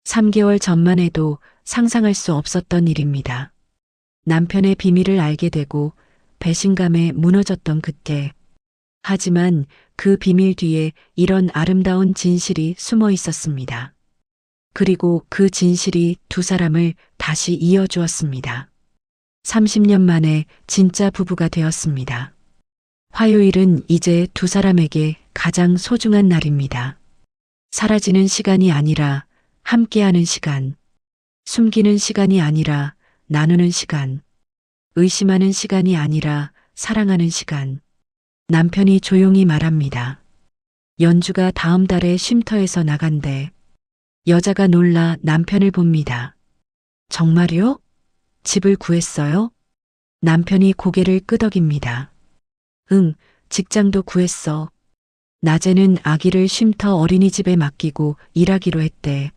S1: 3개월 전만 해도 상상할 수 없었던 일입니다. 남편의 비밀을 알게 되고 배신감에 무너졌던 그때. 하지만 그 비밀 뒤에 이런 아름다운 진실이 숨어 있었습니다. 그리고 그 진실이 두 사람을 다시 이어주었습니다. 30년 만에 진짜 부부가 되었습니다. 화요일은 이제 두 사람에게 가장 소중한 날입니다. 사라지는 시간이 아니라 함께하는 시간, 숨기는 시간이 아니라 나누는 시간, 의심하는 시간이 아니라 사랑하는 시간. 남편이 조용히 말합니다. 연주가 다음 달에 쉼터에서 나간대. 여자가 놀라 남편을 봅니다. 정말요? 집을 구했어요? 남편이 고개를 끄덕입니다. 응, 직장도 구했어. 낮에는 아기를 쉼터 어린이집에 맡기고 일하기로 했대.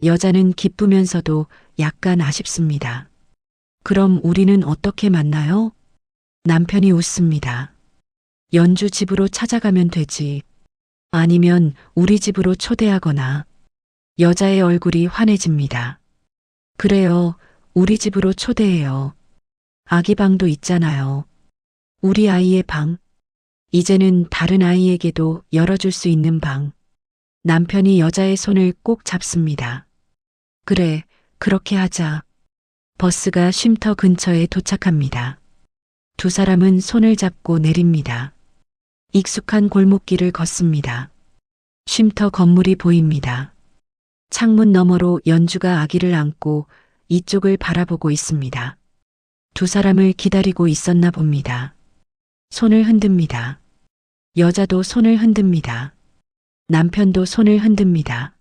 S1: 여자는 기쁘면서도 약간 아쉽습니다. 그럼 우리는 어떻게 만나요? 남편이 웃습니다. 연주 집으로 찾아가면 되지. 아니면 우리 집으로 초대하거나. 여자의 얼굴이 환해집니다. 그래요, 우리 집으로 초대해요. 아기 방도 있잖아요. 우리 아이의 방. 이제는 다른 아이에게도 열어줄 수 있는 방. 남편이 여자의 손을 꼭 잡습니다. 그래, 그렇게 하자. 버스가 쉼터 근처에 도착합니다. 두 사람은 손을 잡고 내립니다. 익숙한 골목길을 걷습니다. 쉼터 건물이 보입니다. 창문 너머로 연주가 아기를 안고 이쪽을 바라보고 있습니다. 두 사람을 기다리고 있었나 봅니다. 손을 흔듭니다. 여자도 손을 흔듭니다. 남편도 손을 흔듭니다.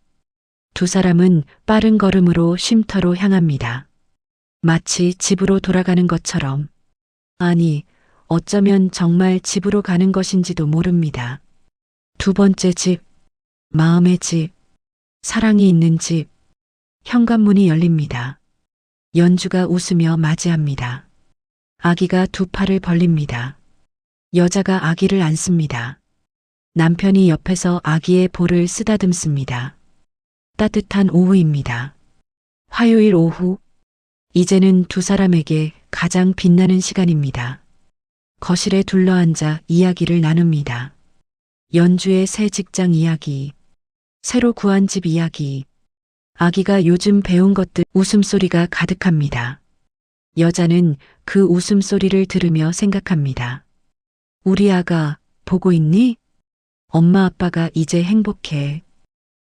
S1: 두 사람은 빠른 걸음으로 쉼터로 향합니다. 마치 집으로 돌아가는 것처럼. 아니, 어쩌면 정말 집으로 가는 것인지도 모릅니다. 두 번째 집, 마음의 집, 사랑이 있는 집. 현관문이 열립니다. 연주가 웃으며 맞이합니다. 아기가 두 팔을 벌립니다. 여자가 아기를 안습니다. 남편이 옆에서 아기의 볼을 쓰다듬습니다. 따뜻한 오후입니다. 화요일 오후. 이제는 두 사람에게 가장 빛나는 시간입니다. 거실에 둘러앉아 이야기를 나눕니다. 연주의 새 직장 이야기, 새로 구한 집 이야기, 아기가 요즘 배운 것들. 웃음소리가 가득합니다. 여자는 그 웃음소리를 들으며 생각합니다. 우리 아가 보고 있니? 엄마 아빠가 이제 행복해.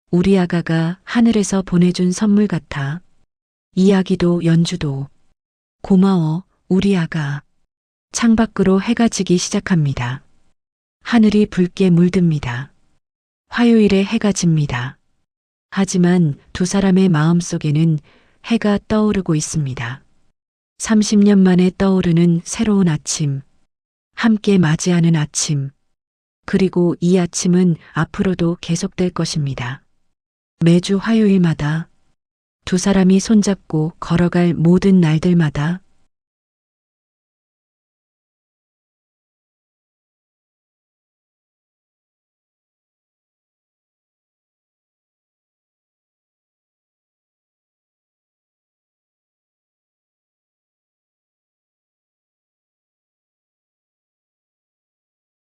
S1: 우리 아가가 하늘에서 보내준 선물 같아. 이야기도 연주도. 고마워, 우리 아가. 창밖으로 해가 지기 시작합니다. 하늘이 붉게 물듭니다. 화요일에 해가 집니다. 하지만 두 사람의 마음속에는 해가 떠오르고 있습니다. 30년 만에 떠오르는 새로운 아침. 함께 맞이하는 아침. 그리고 이 아침은 앞으로도 계속될 것입니다. 매주 화요일마다 두 사람이 손잡고 걸어갈 모든 날들마다